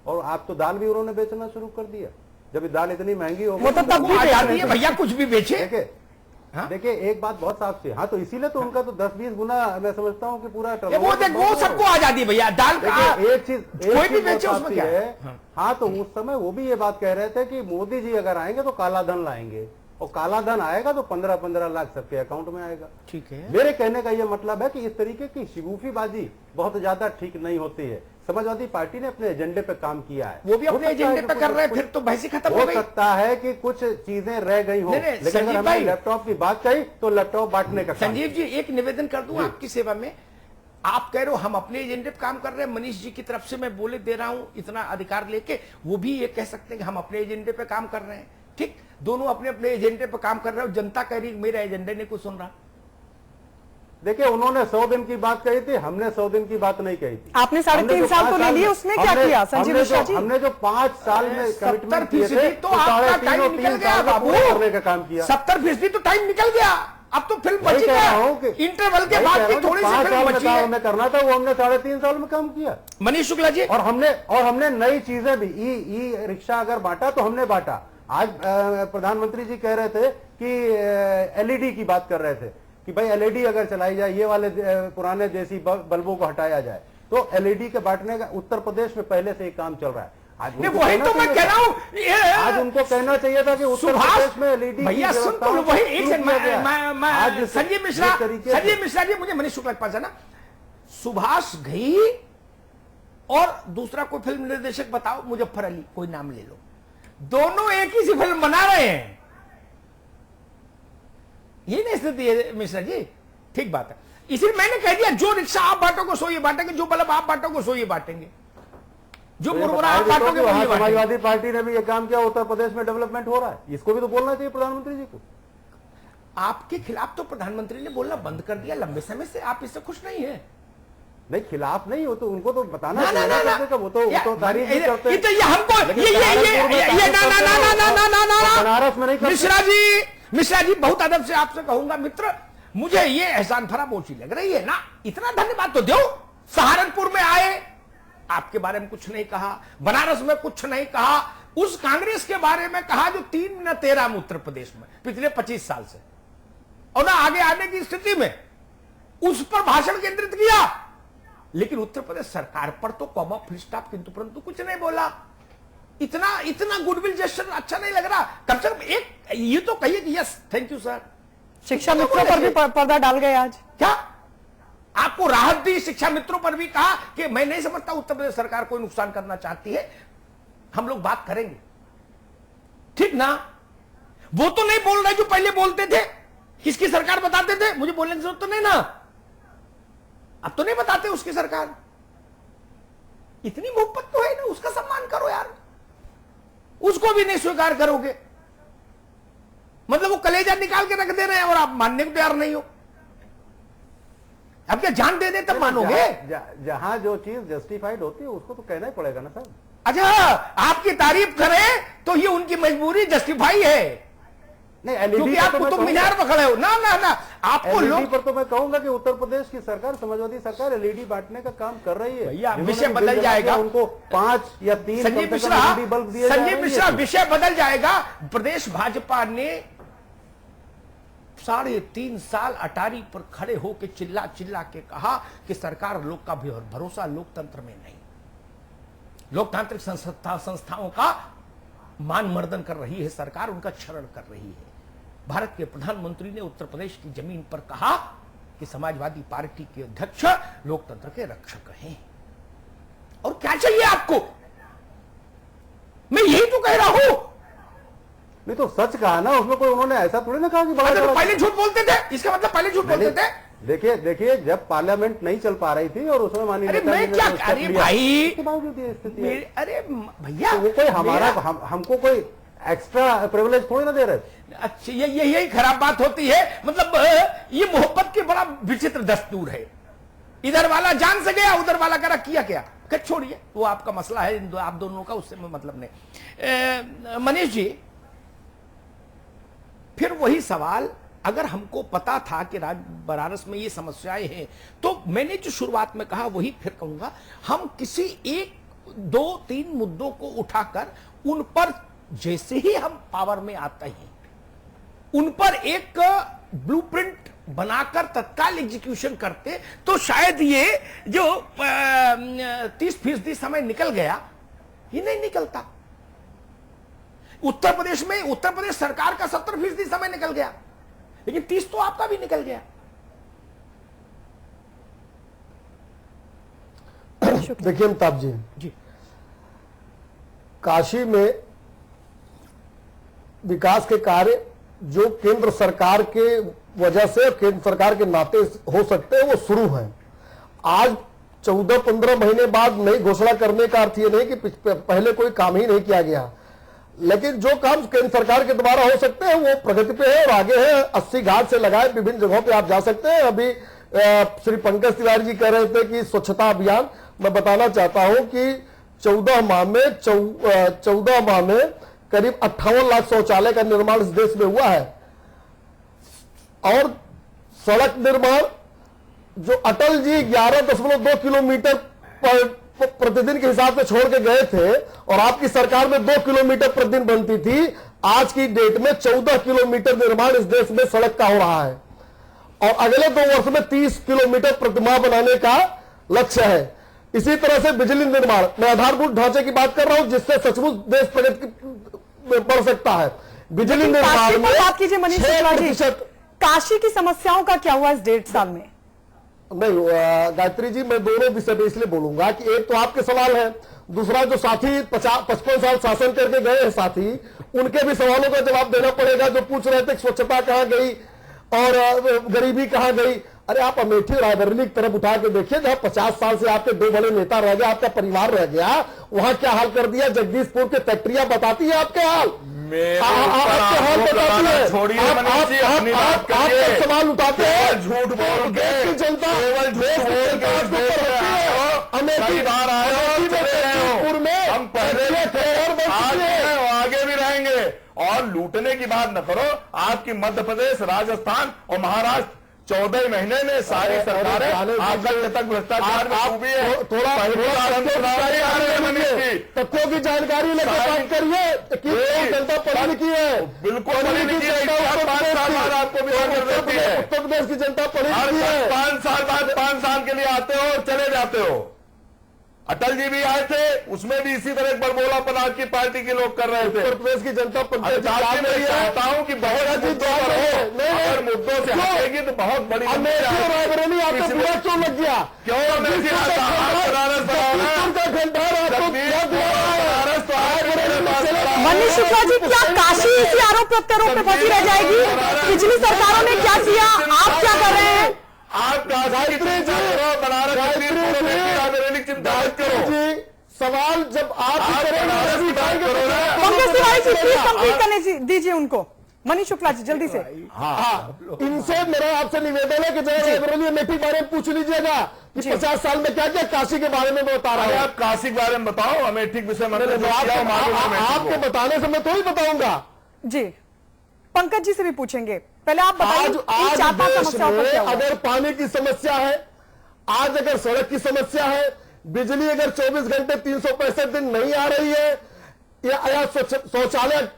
और आप तो दाल भी उन्होंने बेचना शुरू कर दिया जब दाल इतनी महंगी हो गई। वो तो तब भी आजादी है भैया, कुछ भी बेचे। देखिए एक बात बहुत साफ सी, हाँ, तो इसीलिए तो उनका तो 10-20 गुना मैं समझता हूँ कि पूरा वो सबको आजादी भैया, दाल का एक चीज कोई भी बेचे उसमें क्या है। हाँ, तो उस समय वो भी ये बात कह रहे थे कि मोदी जी अगर आएंगे तो काला धन लाएंगे, और काला धन आएगा तो 15-15 लाख सबके अकाउंट में आएगा। ठीक है, मेरे कहने का ये मतलब है कि इस तरीके की शिगुफीबाजी बहुत ज्यादा ठीक नहीं होती है। समाजवादी पार्टी ने अपने एजेंडे पे काम किया है, वो भी अपने एजेंडे पे कर रहे हैं, फिर तो बहसी खत्म हो गई। सकता है कि कुछ चीजें रह गई हो, लेकिन अगर हमने लैपटॉप की बात कही तो लैपटॉप बांटने का। संजीव जी एक निवेदन कर दूं आपकी सेवा में। आप कह रहे हो हम अपने एजेंडे पे काम कर रहे हैं, मनीष जी की तरफ से मैं बोले दे रहा हूं इतना अधिकार लेके, वो भी ये कह सकते हैं कि हम अपने एजेंडे पे काम कर रहे हैं। ठीक, दोनों अपने अपने एजेंडे पे काम कर रहे हो। जनता कह रही मेरा एजेंडे नहीं कुछ सुन रहा। देखिए उन्होंने 100 दिन की बात कही थी, हमने 100 दिन की बात नहीं कही थी। आपने 3.5 साल तो ले लिए, उसमें क्या किया संजीव मिश्रा जी? हमने जो 5 साल में कमिटमेंट किए थे तो आपका टाइम निकल गया बाबू, करने का काम किया। 70% तो टाइम निकल गया, अब तो फिल्म बची है। इंटरवल के बाद भी थोड़ी सी फिल्म बची है। हमें करना था वो हमने 3.5 साल में काम किया। मनीष शुक्ला जी, और हमने नई चीजें भी, ई रिक्शा अगर बांटा तो हमने बांटा। आज प्रधानमंत्री जी कह रहे थे कि एलईडी की बात कर रहे थे कि भाई एलईडी अगर चलाई जाए, ये वाले पुराने देसी बल्बों को हटाया जाए, तो एलईडी के बांटने का उत्तर प्रदेश में पहले से एक काम चल रहा है। आज वही तो मैं कह रहा हूं, आज उनको कहना चाहिए था कि उत्तर प्रदेश में एलईडी भैया सुन तो वही एक संजीव मिश्रा जी, मुझे मनीष शुक्ला के पास है ना, सुभाष घई और दूसरा कोई फिल्म निर्देशक बताओ, मुजफ्फर अली, कोई नाम ले लो, दोनों एक ही सी फिल्म बना रहे हैं। ये नहीं स्थिति है मिश्रा जी, ठीक बात है। इसलिए मैंने कह दिया जो रिक्शा आप बांटोगे सो ये बांटेंगे, जो बल्ब आप बांटोगे सो ये बांटेंगे, जो मुरमुरा आप बांटोगे वो ये बांटेंगे। समाजवादी पार्टी ने भी ये काम किया, उत्तर प्रदेश में डेवलपमेंट हो रहा है, इसको भी तो बोलना चाहिए प्रधानमंत्री जी को। आपके खिलाफ तो प्रधानमंत्री ने बोलना बंद कर दिया लंबे समय से, आप इससे खुश नहीं है? नहीं, खिलाफ नहीं हो तो उनको तो बताना चाहिए, वो तो तारीफ भी करते हैं। ये हमको बनारस में नहीं। मिश्रा जी बहुत अदब से आपसे कहूंगा मित्र, मुझे ये एहसान फरामोशी लग रही है ना, इतना धन्यवाद तो दो। सहारनपुर में आए, आपके बारे में कुछ नहीं कहा, बनारस में कुछ नहीं कहा, उस कांग्रेस के बारे में कहा जो 3 न 13 में उत्तर प्रदेश में पिछले 25 साल से, और ना आगे आने की स्थिति में, उस पर भाषण केंद्रित किया। लेकिन उत्तर प्रदेश सरकार पर तो कॉमा फुल स्टॉप किंतु परंतु कुछ नहीं बोला। इतना गुडविल जेस्चर अच्छा नहीं लग रहा। कम से कम एक ये तो कहिए कि यस थैंक यू सर। शिक्षा मित्रों पर भी पर्दा डाल गए आज, क्या आपको राहत दी? शिक्षा मित्रों पर भी कहा कि मैं नहीं समझता उत्तर प्रदेश सरकार कोई नुकसान करना चाहती है, हम लोग बात करेंगे, ठीक ना? वो तो नहीं बोल रहे जो पहले बोलते थे, किसकी सरकार बताते थे, मुझे बोलने की जरूरत तो नहीं ना, अब तो नहीं बताते उसकी सरकार। इतनी मोहब्बत तो है ना, उसका सम्मान करो यार, उसको भी नहीं स्वीकार करोगे, मतलब वो कलेजा निकाल के रख दे रहे हैं और आप मानने को तैयार नहीं हो। अब क्या जान दे दे तब मानोगे? जहां जो चीज जस्टिफाइड होती है उसको तो कहना ही पड़ेगा ना सर। अच्छा, आपकी तारीफ करें तो ये उनकी मजबूरी जस्टिफाई है, नहीं क्योंकि आप कुतुब मीनार पर खड़े हो ना। आपको लोग पर तो मैं कहूंगा कि उत्तर प्रदेश की सरकार, समाजवादी सरकार एलईडी बांटने का काम कर रही है। भैया विषय बदल जाएगा, उनको 5 या 3 संजीव मिश्रा विषय बदल जाएगा। प्रदेश भाजपा ने 3.5 साल अटारी पर खड़े होकर चिल्ला चिल्ला के कहा कि सरकार लोग का भरोसा लोकतंत्र में नहीं, लोकतांत्रिक संस्थाओं का मान मर्दन कर रही है सरकार, उनका क्षरण कर रही है। भारत के प्रधानमंत्री ने उत्तर प्रदेश की जमीन पर कहा कि समाजवादी पार्टी के अध्यक्ष लोकतंत्र के रक्षक हैं। और क्या चाहिए आपको? मैं यही तो कह रहा हूं। नहीं तो सच कहा ना, उसमें कोई उन्होंने ऐसा थोड़ी ना कहा कि बड़ा तो पहले झूठ बोलते थे, इसका मतलब पहले झूठ बोलते थे। देखिए जब पार्लियामेंट नहीं चल पा रही थी और उसमें माननीय अरे मैं क्या, अरे भाई, अरे भैया तो वो कोई हमारा हमको कोई एक्स्ट्रा प्रिविलेज थोड़ी ना दे रहे थे। अच्छा, यही खराब बात होती है। मतलब ये मोहब्बत की बड़ा विचित्र दस्तूर है। इधर वाला जान से गया, उधर वाला करा किया क्या, छोड़िए, वो आपका मसला है आप दोनों का, उससे मतलब नहीं। मनीष जी, फिर वही सवाल, अगर हमको पता था कि बनारस में ये समस्याएं हैं तो मैंने जो शुरुआत में कहा वही फिर कहूंगा, हम किसी 1, 2, 3 मुद्दों को उठाकर उन पर जैसे ही हम पावर में आते हैं उन पर एक ब्लूप्रिंट बनाकर तत्काल एग्जीक्यूशन करते तो शायद ये जो 30% समय निकल गया ये नहीं निकलता। उत्तर प्रदेश सरकार का 70% समय निकल गया, लेकिन 30 तो आपका भी निकल गया। देखिए अमिताभ जी, काशी में विकास के कार्य जो केंद्र सरकार के वजह से, केंद्र सरकार के नाते हो सकते हैं, वो शुरू हैं। आज 14-15 महीने बाद नई घोषणा करने का अर्थ ये नहीं कि पहले कोई काम ही नहीं किया गया, लेकिन जो काम केंद्र सरकार के द्वारा हो सकते हैं वो प्रगति पे है और आगे है। 80 घाट से लगाए विभिन्न जगहों पे आप जा सकते हैं। अभी श्री पंकज तिवारी जी कह रहे थे कि स्वच्छता अभियान, मैं बताना चाहता हूं कि 14 माह में करीब 58 लाख शौचालय का निर्माण इस देश में हुआ है। और सड़क निर्माण जो अटल जी 11.2 किलोमीटर प्रतिदिन के हिसाब से छोड़ के गए थे और आपकी सरकार में 2 किलोमीटर प्रतिदिन बनती थी, आज की डेट में 14 किलोमीटर निर्माण इस देश में सड़क का हो रहा है और अगले 2 वर्ष में 30 किलोमीटर प्रतिमाह बनाने का लक्ष्य है। इसी तरह से बिजली निर्माण, मैं आधारभूत ढांचे की बात कर रहा हूं जिससे सचमुच देश प्रगति बढ़ सकता है। बिजली निर्माण में बात कीजिए मनीष शुक्ला जी, काशी की समस्याओं का क्या हुआ इस 1.5 साल में? नहीं गायत्री जी, मैं दोनों विषय पे इसलिए बोलूंगा कि एक तो आपके सवाल है, दूसरा जो साथी 55 साल शासन करके गए हैं साथी, उनके भी सवालों का जवाब देना पड़ेगा। जो पूछ रहे थे स्वच्छता कहां गई और गरीबी कहां गई। अरे आप अमेठी रायबरेली की तरफ उठा के देखिए, जहां 50 साल से आपके 2 बड़े नेता रह गए, आपका परिवार रह गया, वहां क्या हाल कर दिया। जगदीशपुर के फैक्ट्रियां बताती है आपके हाल, आपके हाल बताती है। आप सवाल उठाते हैं, झूठ बोल देश की जनता अमेठी में हम पहले थे और आगे भी रहेंगे। और लूटने की बात न करो, आपकी मध्य प्रदेश, राजस्थान और महाराष्ट्र 14 महीने में सारी सरकारें तक भ्रष्टाचार थोड़ा तथ्यों की जानकारी लेकर बात करिए कि जनता पढ़ी लिखी है। बिल्कुल आपको भी उत्तर प्रदेश की जनता पढ़ी लिखी है। 5 साल बाद 5 साल के लिए आते हो और चले जाते हो। अटल जी भी आए थे, उसमें भी इसी तरह बड़बोलापन आपकी पार्टी के लोग कर रहे थे। उत्तर प्रदेश की जनता चाहता हूं कि बहुत मुद्दों से हटेगी तो बहुत बड़ी रायबरेली आपको बुरा क्यों लग गया? क्यों मनीष शुक्ला जी, क्या काशी इसी आरोप प्रत्यारोप में फंसी रह जाएगी? पिछली सरकारों ने क्या किया, आप क्या कर रहे हैं? आप सवाल जब आप पंकज तिवारी जी प्लीज कंप्लीट करने दीजिए उनको। मनीष शुक्ला जी जल्दी से। हाँ, इनसे मेरा आपसे निवेदन है कि रायबरेली अमेठी बारे में पूछ लीजिएगा कि 50 साल में क्या क्या काशी के बारे में बता रहा है। आप काशी के बारे में बताओ, अमेठी के विषय में आपके बताने से मैं थोड़ी बताऊंगा जी। पंकज जी से भी पूछेंगे, पहले आप बताइए अगर पानी की समस्या है, आज अगर सड़क की समस्या है, बिजली अगर 24 घंटे 365 दिन नहीं आ रही है, या शौचालय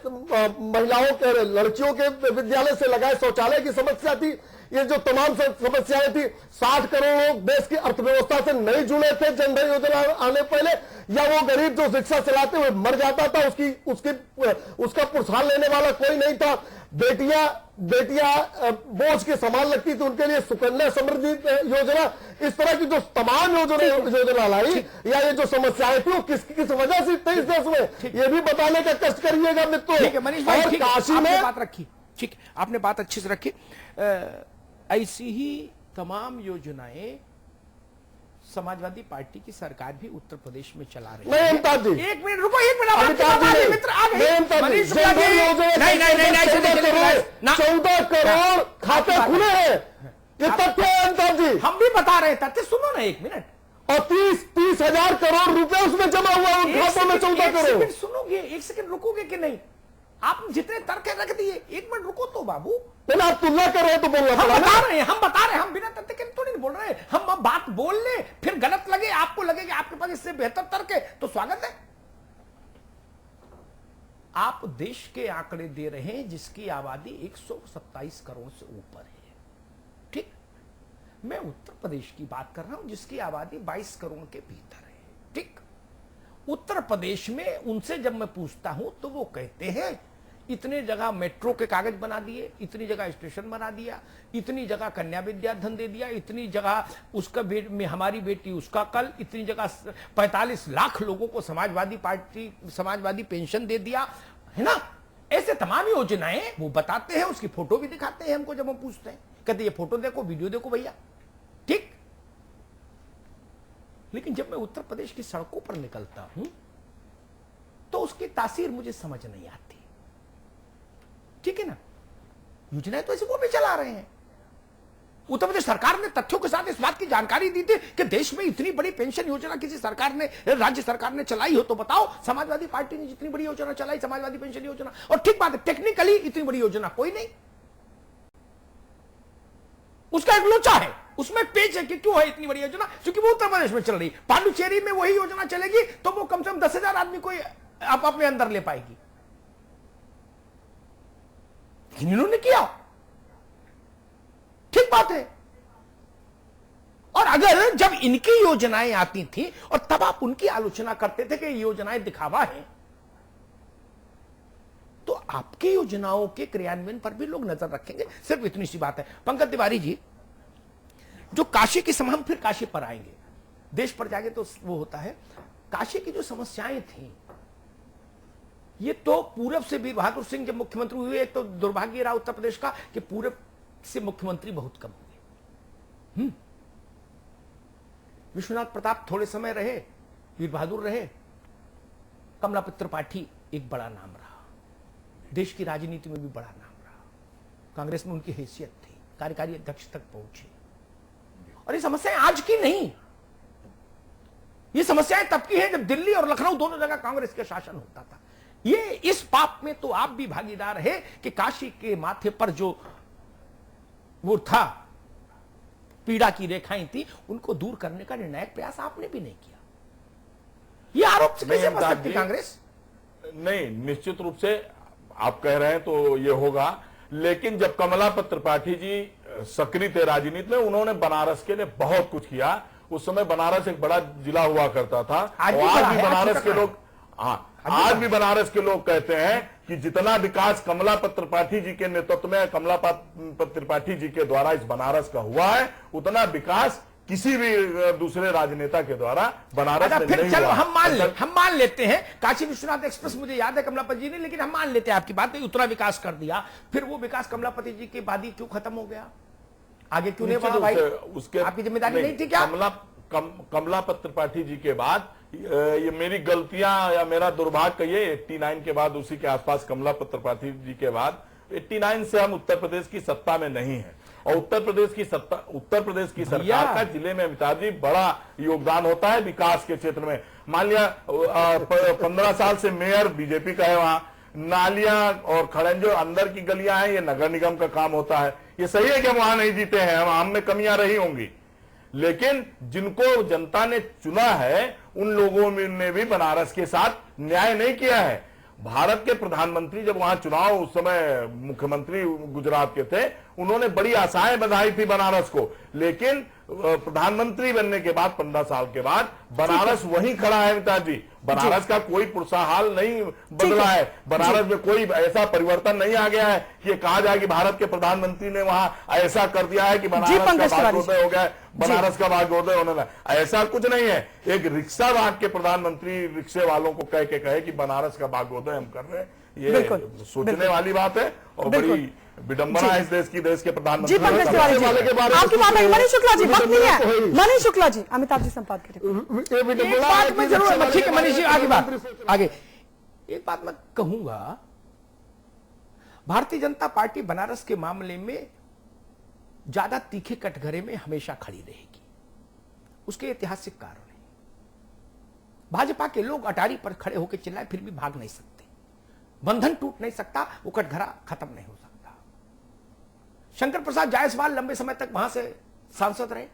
महिलाओं के, लड़कियों के विद्यालय से लगाए शौचालय की समस्या थी। ये जो तमाम समस्याएं थी, 60 करोड़ लोग देश की अर्थव्यवस्था से नहीं जुड़े थे जनधन योजना आने पहले, या वो गरीब जो रिक्शा चलाते हुए मर जाता था, उसका प्रोत्साहन लेने वाला कोई नहीं था। बेटियां बोझ के समान लगती थी, उनके लिए सुकन्या समृद्धि योजना, इस तरह की जो तमाम योजना लाई, या ये जो समस्याएं थी वो किस वजह से 23-10 में, ये भी बताने का कष्ट करिएगा मित्रों। ठीक है मनीष भाई, और ठीक है, काशी आपने में बात रखी, ठीक है, आपने बात अच्छी से रखी। ऐसी ही तमाम योजनाएं समाजवादी पार्टी की सरकार भी उत्तर प्रदेश में चला रही है। एक मिनट रुको, एक मिनट, मित्र आ गए। मनीष शुक्ला जी, नहीं 14 करोड़ खाते खुले हैं, ये तथ्य है अमिताभ जी। हम भी बता रहे तथ्य, सुनो ना एक मिनट। और 30 हजार करोड़ रुपए उसमें जमा हुआ उन खातों में, 14 करोड़। सुनोगे, एक सेकंड रुकोगे कि नहीं? आप जितने तर्क रख दिए, एक मिनट रुको तो बाबू। नहीं, आप तुलना कर रहे हैं तो बोलना हम बता रहे हैं, हम बिना तथ्य के थोड़ी नहीं बोल रहे हैं। हम अब बात बोल ले, फिर गलत लगे, आपको लगे कि आपके पास इससे बेहतर तर्क है, तो स्वागत है। आप देश के आंकड़े दे रहे हैं जिसकी आबादी 127 करोड़ से ऊपर है, ठीक। मैं उत्तर प्रदेश की बात कर रहा हूं जिसकी आबादी 22 करोड़ के भीतर है, ठीक। उत्तर प्रदेश में उनसे जब मैं पूछता हूं तो वो कहते हैं इतने जगह मेट्रो के कागज बना दिए, इतनी जगह स्टेशन बना दिया, इतनी जगह कन्या विद्याधन दे दिया, इतनी जगह उसका में हमारी बेटी उसका कल, इतनी जगह 45 लाख लोगों को समाजवादी पेंशन दे दिया, है ना। ऐसे तमाम योजनाएं वो बताते हैं, उसकी फोटो भी दिखाते हैं हमको जब हम पूछते हैं, कहते ये फोटो देखो, वीडियो देखो भैया, ठीक। लेकिन जब मैं उत्तर प्रदेश की सड़कों पर निकलता हूं तो उसकी तासीर मुझे समझ नहीं आती, ठीक है ना। योजनाएं तो ऐसे वो भी चला रहे हैं। उत्तर प्रदेश सरकार ने तथ्यों के साथ इस बात की जानकारी दी थी कि देश में इतनी बड़ी पेंशन योजना किसी सरकार ने, राज्य सरकार ने चलाई हो तो बताओ। समाजवादी पार्टी ने जितनी बड़ी योजना चलाई, समाजवादी पेंशन योजना, और ठीक बात है, टेक्निकली इतनी बड़ी योजना कोई नहीं, उसका एक लोचा है, उसमें पेच है कि क्यों है इतनी बड़ी योजना, क्योंकि वो उत्तर प्रदेश में चल रही। पांडुचेरी में वही योजना चलेगी तो वो कम से कम 10,000 आदमी को आप अपने अंदर ले पाएगी। इन्होंने किया, ठीक बात है। और अगर जब इनकी योजनाएं आती थी और तब आप उनकी आलोचना करते थे कि योजनाएं दिखावा है, तो आपकी योजनाओं के क्रियान्वयन पर भी लोग नजर रखेंगे। सिर्फ इतनी सी बात है। पंकज तिवारी जी, जो काशी की हम फिर काशी पर आएंगे, देश पर जाएंगे तो वो होता है, काशी की जो समस्याएं थी, ये तो पूरब से वीर बहादुर सिंह जब मुख्यमंत्री हुए, एक तो दुर्भाग्य रहा उत्तर प्रदेश का कि पूरब से मुख्यमंत्री बहुत कम हुए। विश्वनाथ प्रताप थोड़े समय रहे, वीर बहादुर रहे, कमलापति त्रिपाठी एक बड़ा नाम रहा, देश की राजनीति में भी बड़ा नाम रहा, कांग्रेस में उनकी हैसियत थी, कार्यकारी अध्यक्ष तक पहुंचे। और ये समस्याएं आज की नहीं, ये समस्याएं तब की है जब दिल्ली और लखनऊ दोनों जगह कांग्रेस का शासन होता था। ये इस पाप में तो आप भी भागीदार है कि काशी के माथे पर जो वो था, पीड़ा की रेखाएं थी, उनको दूर करने का निर्णायक प्रयास आपने भी नहीं किया। ये आरोप से कैसे बच सकती कांग्रेस? नहीं, निश्चित रूप से आप कह रहे हैं तो ये होगा, लेकिन जब कमलापति त्रिपाठी जी सक्रिय थे राजनीति में, उन्होंने बनारस के लिए बहुत कुछ किया। उस समय बनारस एक बड़ा जिला हुआ करता था, आज भी बनारस के लोग, आज भी बनारस के लोग कहते हैं कि जितना विकास कमलापति त्रिपाठी जी के नेतृत्व में, कमलापति त्रिपाठी जी के द्वारा इस बनारस का हुआ है, उतना विकास किसी भी दूसरे राजनेता के द्वारा बनारस में नहीं चलो हुआ। हम मान लेते हैं, काशी विश्वनाथ एक्सप्रेस मुझे याद है कमलापति जी ने, लेकिन हम मान लेते हैं आपकी बात, उतना विकास कर दिया, फिर वो विकास कमलापति जी के बाद ही क्यों खत्म हो गया? आगे क्यों नहीं बढ़ा भाई? उसके आपकी जिम्मेदारी नहीं थी क्या? कमलापति त्रिपाठी जी के बाद ये मेरी गलतियां या मेरा दुर्भाग्य कहिए, 89 के बाद, उसी के आसपास कमलापति त्रिपाठी जी के बाद 89 से हम उत्तर प्रदेश की सत्ता में नहीं है। और उत्तर प्रदेश की सरकार का जिले में अमिताभ जी बड़ा योगदान होता है विकास के क्षेत्र में। मान लिया 15 साल से मेयर बीजेपी का है, वहां नालियां और खड़ंज जो अंदर की गलियां हैं, ये नगर निगम का काम होता है। ये सही है कि हम वहां नहीं जीते हैं, हम में कमियां रही होंगी, लेकिन जिनको जनता ने चुना है उन लोगों ने भी बनारस के साथ न्याय नहीं किया है। भारत के प्रधानमंत्री जब वहां चुनाव, उस समय मुख्यमंत्री गुजरात के थे, उन्होंने बड़ी आशाएं बधाई थी बनारस को, लेकिन प्रधानमंत्री बनने के बाद 15 साल के बाद बनारस वहीं खड़ा है। अमिताभ जी, बनारस का कोई पुरसा हाल नहीं बदला है। बनारस में कोई ऐसा परिवर्तन नहीं आ गया है कि ये कहा जाए कि भारत के प्रधानमंत्री ने वहां ऐसा कर दिया है कि बनारस का भाग्योदय हो गया, बनारस का भाग्योदय होने लगा। ऐसा कुछ नहीं है। एक रिक्शा वाहक के प्रधानमंत्री रिक्शे वालों को कह के कहे कि बनारस का भाग्योदय हम कर रहे हैं, ये सोचने वाली बात है और बड़ी विडंबना है इस देश की, देश के प्रधानमंत्री। आपकी बात है मनीष शुक्ला जी, वक्त नहीं है। मनीष शुक्ला जी, अमिताभ जी संपादक ठीक है मनीष जी, आगे एक बात मैं कहूंगा, भारतीय जनता पार्टी बनारस के मामले में ज्यादा तीखे कटघरे में हमेशा खड़ी रहेगी। उसके ऐतिहासिक कारण है। भाजपा के लोग अटारी पर खड़े होकर चिल्लाए फिर भी भाग नहीं सकते, बंधन टूट नहीं सकता, वो कटघरा खत्म नहीं हो सकता। शंकर प्रसाद जायसवाल लंबे समय तक वहां से सांसद रहे,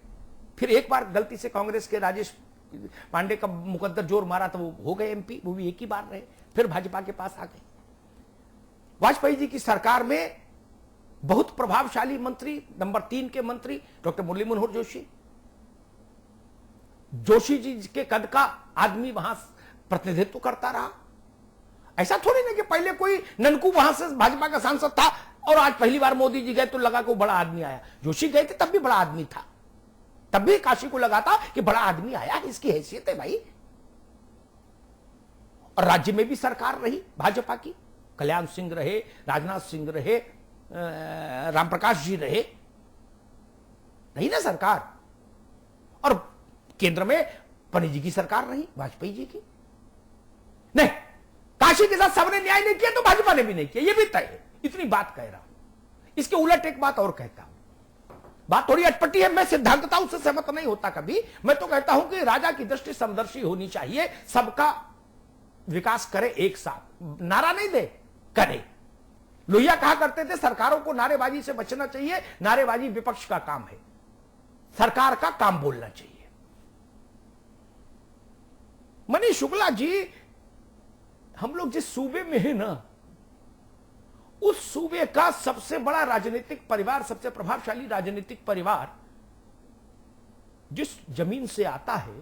फिर एक बार गलती से कांग्रेस के राजेश पांडे का मुकद्दर जोर मारा तो वो हो गए एमपी, वो भी एक ही बार रहे, फिर भाजपा के पास आ गए। वाजपेयी जी की सरकार में बहुत प्रभावशाली मंत्री, नंबर 3 के मंत्री डॉक्टर मुरली मनोहर जोशी, जोशी जी के कद का आदमी वहां प्रतिनिधित्व करता रहा। ऐसा थोड़ी ना कि पहले कोई ननकू वहां से भाजपा का सांसद था और आज पहली बार मोदी जी गए तो लगा को बड़ा आदमी आया। जोशी गए थे तब भी बड़ा आदमी था, तब भी काशी को लगा था कि बड़ा आदमी आया, इसकी हैसियत है भाई। और राज्य में भी सरकार रही भाजपा की, कल्याण सिंह रहे, राजनाथ सिंह रहे, रामप्रकाश जी रहे ना सरकार। और केंद्र में पनीर जी की सरकार रही, वाजपेयी जी की। नहीं, काशी के साथ सबने न्याय नहीं किया तो भाजपा ने भी नहीं किया, ये भी तय है। इतनी बात कह रहा हूं। इसके उलट एक बात और कहता हूं, बात थोड़ी अटपटी है, मैं सिद्धांतताओं से सहमत नहीं होता कभी। मैं तो कहता हूं कि राजा की दृष्टि समदर्शी होनी चाहिए, सबका विकास करे एक साथ, नारा नहीं दे, करे। लोहिया कहा करते थे सरकारों को नारेबाजी से बचना चाहिए, नारेबाजी विपक्ष का काम है, सरकार का काम बोलना चाहिए। मनीष शुक्ला जी, हम लोग जिस सूबे में है ना, उस सूबे का सबसे बड़ा राजनीतिक परिवार, सबसे प्रभावशाली राजनीतिक परिवार जिस जमीन से आता है,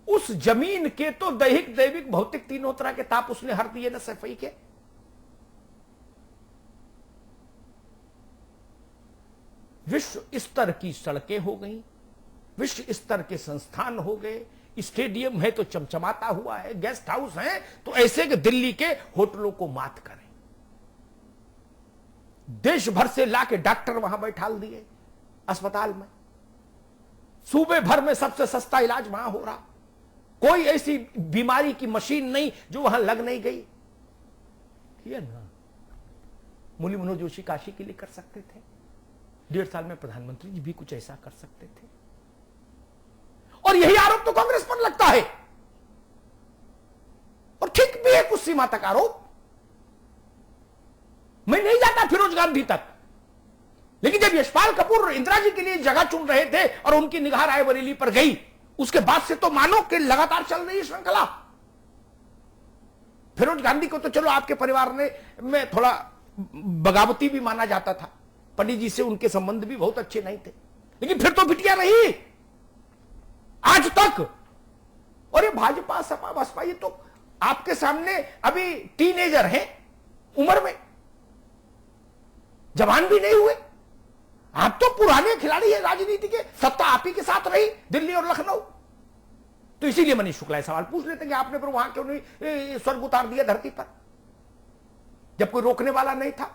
उस जमीन के तो दैहिक, दैविक, भौतिक तीनों तरह के ताप उसने हर दिए ना सफाई के। विश्व स्तर की सड़कें हो गई, विश्व स्तर के संस्थान हो गए, स्टेडियम है तो चमचमाता हुआ है, गेस्ट हाउस है तो ऐसे कि दिल्ली के होटलों को मात करें। देश भर से लाके डॉक्टर वहां बैठाल दिए अस्पताल में, सूबे भर में सबसे सस्ता इलाज वहां हो रहा, कोई ऐसी बीमारी की मशीन नहीं जो वहां लग नहीं गई। ये ना मुरली मनोहर जोशी काशी के लिए कर सकते थे, 1.5 साल में प्रधानमंत्री जी भी कुछ ऐसा कर सकते थे। और यही आरोप तो कांग्रेस पर लगता है, और ठीक भी है कुछ सीमा तक आरोप। मैं नहीं जाता फिरोज गांधी तक, लेकिन जब यशपाल कपूर इंदिरा जी के लिए जगह चुन रहे थे और उनकी निगाह रायबरेली पर गई, उसके बाद से तो मानो कि लगातार चल रही श्रृंखला। फिरोज गांधी को तो चलो आपके परिवार में थोड़ा बगावती भी माना जाता था, पंडित जी से उनके संबंध भी बहुत अच्छे नहीं थे, लेकिन फिर तो बिटिया रही आज तक। और ये भाजपा, सपा, बसपा, ये तो आपके सामने अभी टीनेजर हैं उम्र में, जवान भी नहीं हुए। आप तो पुराने खिलाड़ी हैं राजनीति के, सत्ता आप ही के साथ रही दिल्ली और लखनऊ। तो इसीलिए मनीष शुक्ला सवाल पूछ लेते कि आपने फिर वहां क्यों नहीं स्वर्ग उतार दिया धरती पर, जब कोई रोकने वाला नहीं था।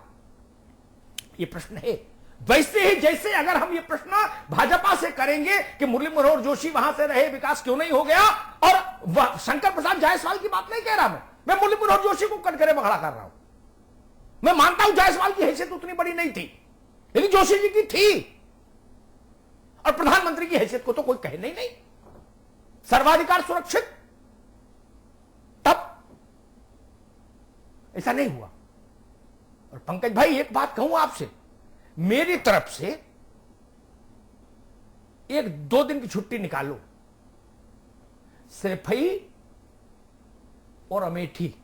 ये प्रश्न है। वैसे ही जैसे अगर हम ये प्रश्न भाजपा से करेंगे कि मुरली मनोहर जोशी वहां से रहे, विकास क्यों नहीं हो गया, और शंकर प्रसाद जायसवाल की बात नहीं कह रहा मैं मुरली मनोहर जोशी को कटघरे में खड़ा कर रहा हूं। मैं मानता हूं जायसवाल की हैसियत उतनी बड़ी नहीं थी, लेकिन जोशी जी की थी, और प्रधानमंत्री की हैसियत को तो कोई कहने ही नहीं, सर्वाधिकार सुरक्षित। तब ऐसा नहीं हुआ। और पंकज भाई एक बात कहूं आपसे, मेरी तरफ से 1-2 दिन की छुट्टी निकालो, सैफई और अमेठी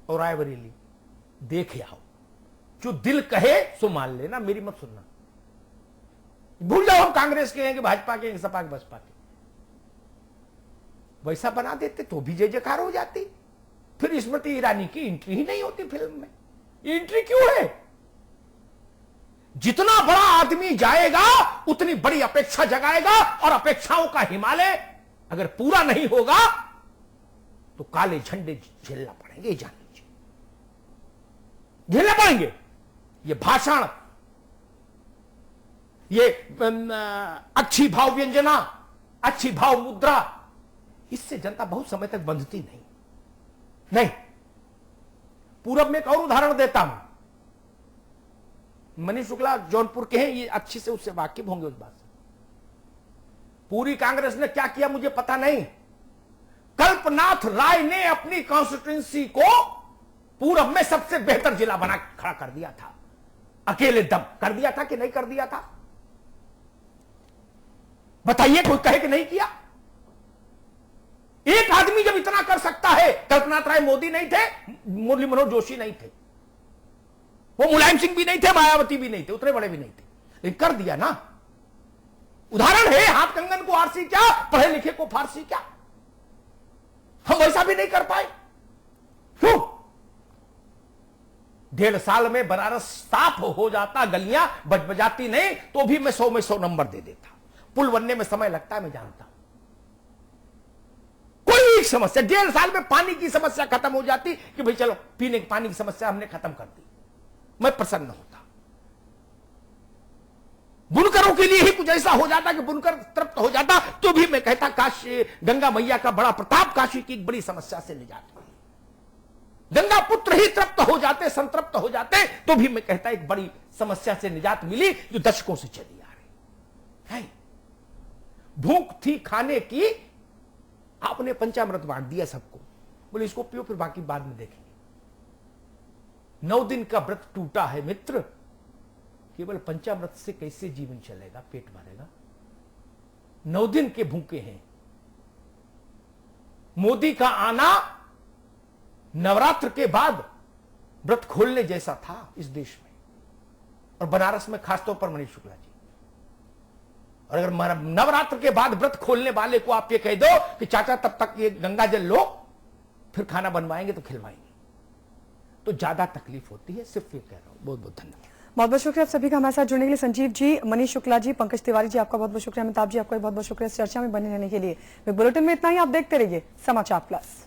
और रायबरेली देख आओ, जो दिल कहे सो मान लेना, मेरी मत सुनना। भूल जाओ हम कांग्रेस के हैं कि भाजपा के, सपा के, बसपा के। वैसा बना देते तो भी जय जयकार हो जाती, फिर स्मृति ईरानी की एंट्री ही नहीं होती फिल्म में। एंट्री क्यों है? जितना बड़ा आदमी जाएगा उतनी बड़ी अपेक्षा जगाएगा, और अपेक्षाओं का हिमालय अगर पूरा नहीं होगा तो काले झंडे झेलना पड़ेंगे, जान लीजिए, झेलना पड़ेंगे। ये भाषण, ये अच्छी भाव व्यंजना, अच्छी भाव मुद्रा, इससे जनता बहुत समय तक बंधती नहीं। पूरब में एक और उदाहरण देता हूं। मनीष शुक्ला जौनपुर के हैं, ये अच्छी से उससे वाकिफ होंगे उस बात से। पूरी कांग्रेस ने क्या किया मुझे पता नहीं। कल्पनाथ राय ने अपनी कॉन्स्टिट्यूंसी को पूरब में सबसे बेहतर जिला बना खड़ा कर दिया था, अकेले दम कर दिया था कि नहीं कर दिया था? बताइए, कोई कहे कि नहीं किया? एक आदमी जब इतना कर सकता है, कल्पनाथ राय मोदी नहीं थे, मुरली मनोहर जोशी नहीं थे, वो मुलायम सिंह भी नहीं थे, मायावती भी नहीं थे, उतने बड़े भी नहीं थे, लेकिन कर दिया ना। उदाहरण है, हाथ कंगन को आरसी क्या, पढ़े लिखे को फारसी क्या। हम वैसा भी नहीं कर पाए, क्यों? 1.5 साल में बनारस साफ हो जाता, गलियां बजबजाती नहीं, तो भी मैं 100 में 100 नंबर दे देता। पुल बनने में समय लगता है, मैं जानता हूं। कोई एक समस्या 1.5 साल में पानी की समस्या खत्म हो जाती कि भाई चलो पीने के पानी की समस्या हमने खत्म कर दी, मैं प्रसन्न होता। बुनकरों के लिए ही कुछ ऐसा हो जाता कि बुनकर तृप्त हो जाता, तो भी मैं कहता काशी गंगा मैया का बड़ा प्रताप, काशी की एक बड़ी समस्या से निजात मिली। गंगा पुत्र ही तृप्त हो जाते, संतृप्त हो जाते, तो भी मैं कहता एक बड़ी समस्या से निजात मिली जो दशकों से चली आ रही है। भूख थी खाने की, आपने पंचामृत बांट दिया सबको, बोले इसको पियो फिर बाकी बाद में देखेंगे। 9 दिन का व्रत टूटा है मित्र, केवल पंचामृत से कैसे जीवन चलेगा, पेट भरेगा? 9 दिन के भूखे हैं। मोदी का आना नवरात्र के बाद व्रत खोलने जैसा था इस देश में, और बनारस में खासतौर पर मनीष शुक्ला जी। और अगर नवरात्र के बाद व्रत खोलने वाले को आप ये कह दो कि चाचा तब तक ये गंगा जल लो, फिर खाना बनवाएंगे तो खिलवाएंगे, तो ज्यादा तकलीफ होती है। सिर्फ ये कह रहा हूं। बहुत बहुत धन्यवाद। बहुत बहुत शुक्रिया आप सभी का हमारे साथ जुड़ने के लिए। संजीव जी, मनीष शुक्ला जी, पंकज तिवारी जी, आपका बहुत बहुत शुक्रिया। अमिताभ जी, आपका बहुत बहुत शुक्रिया इस चर्चा में बने रहने के लिए। बुलेटिन में इतना ही। आप देखते रहिए समाचार प्लस।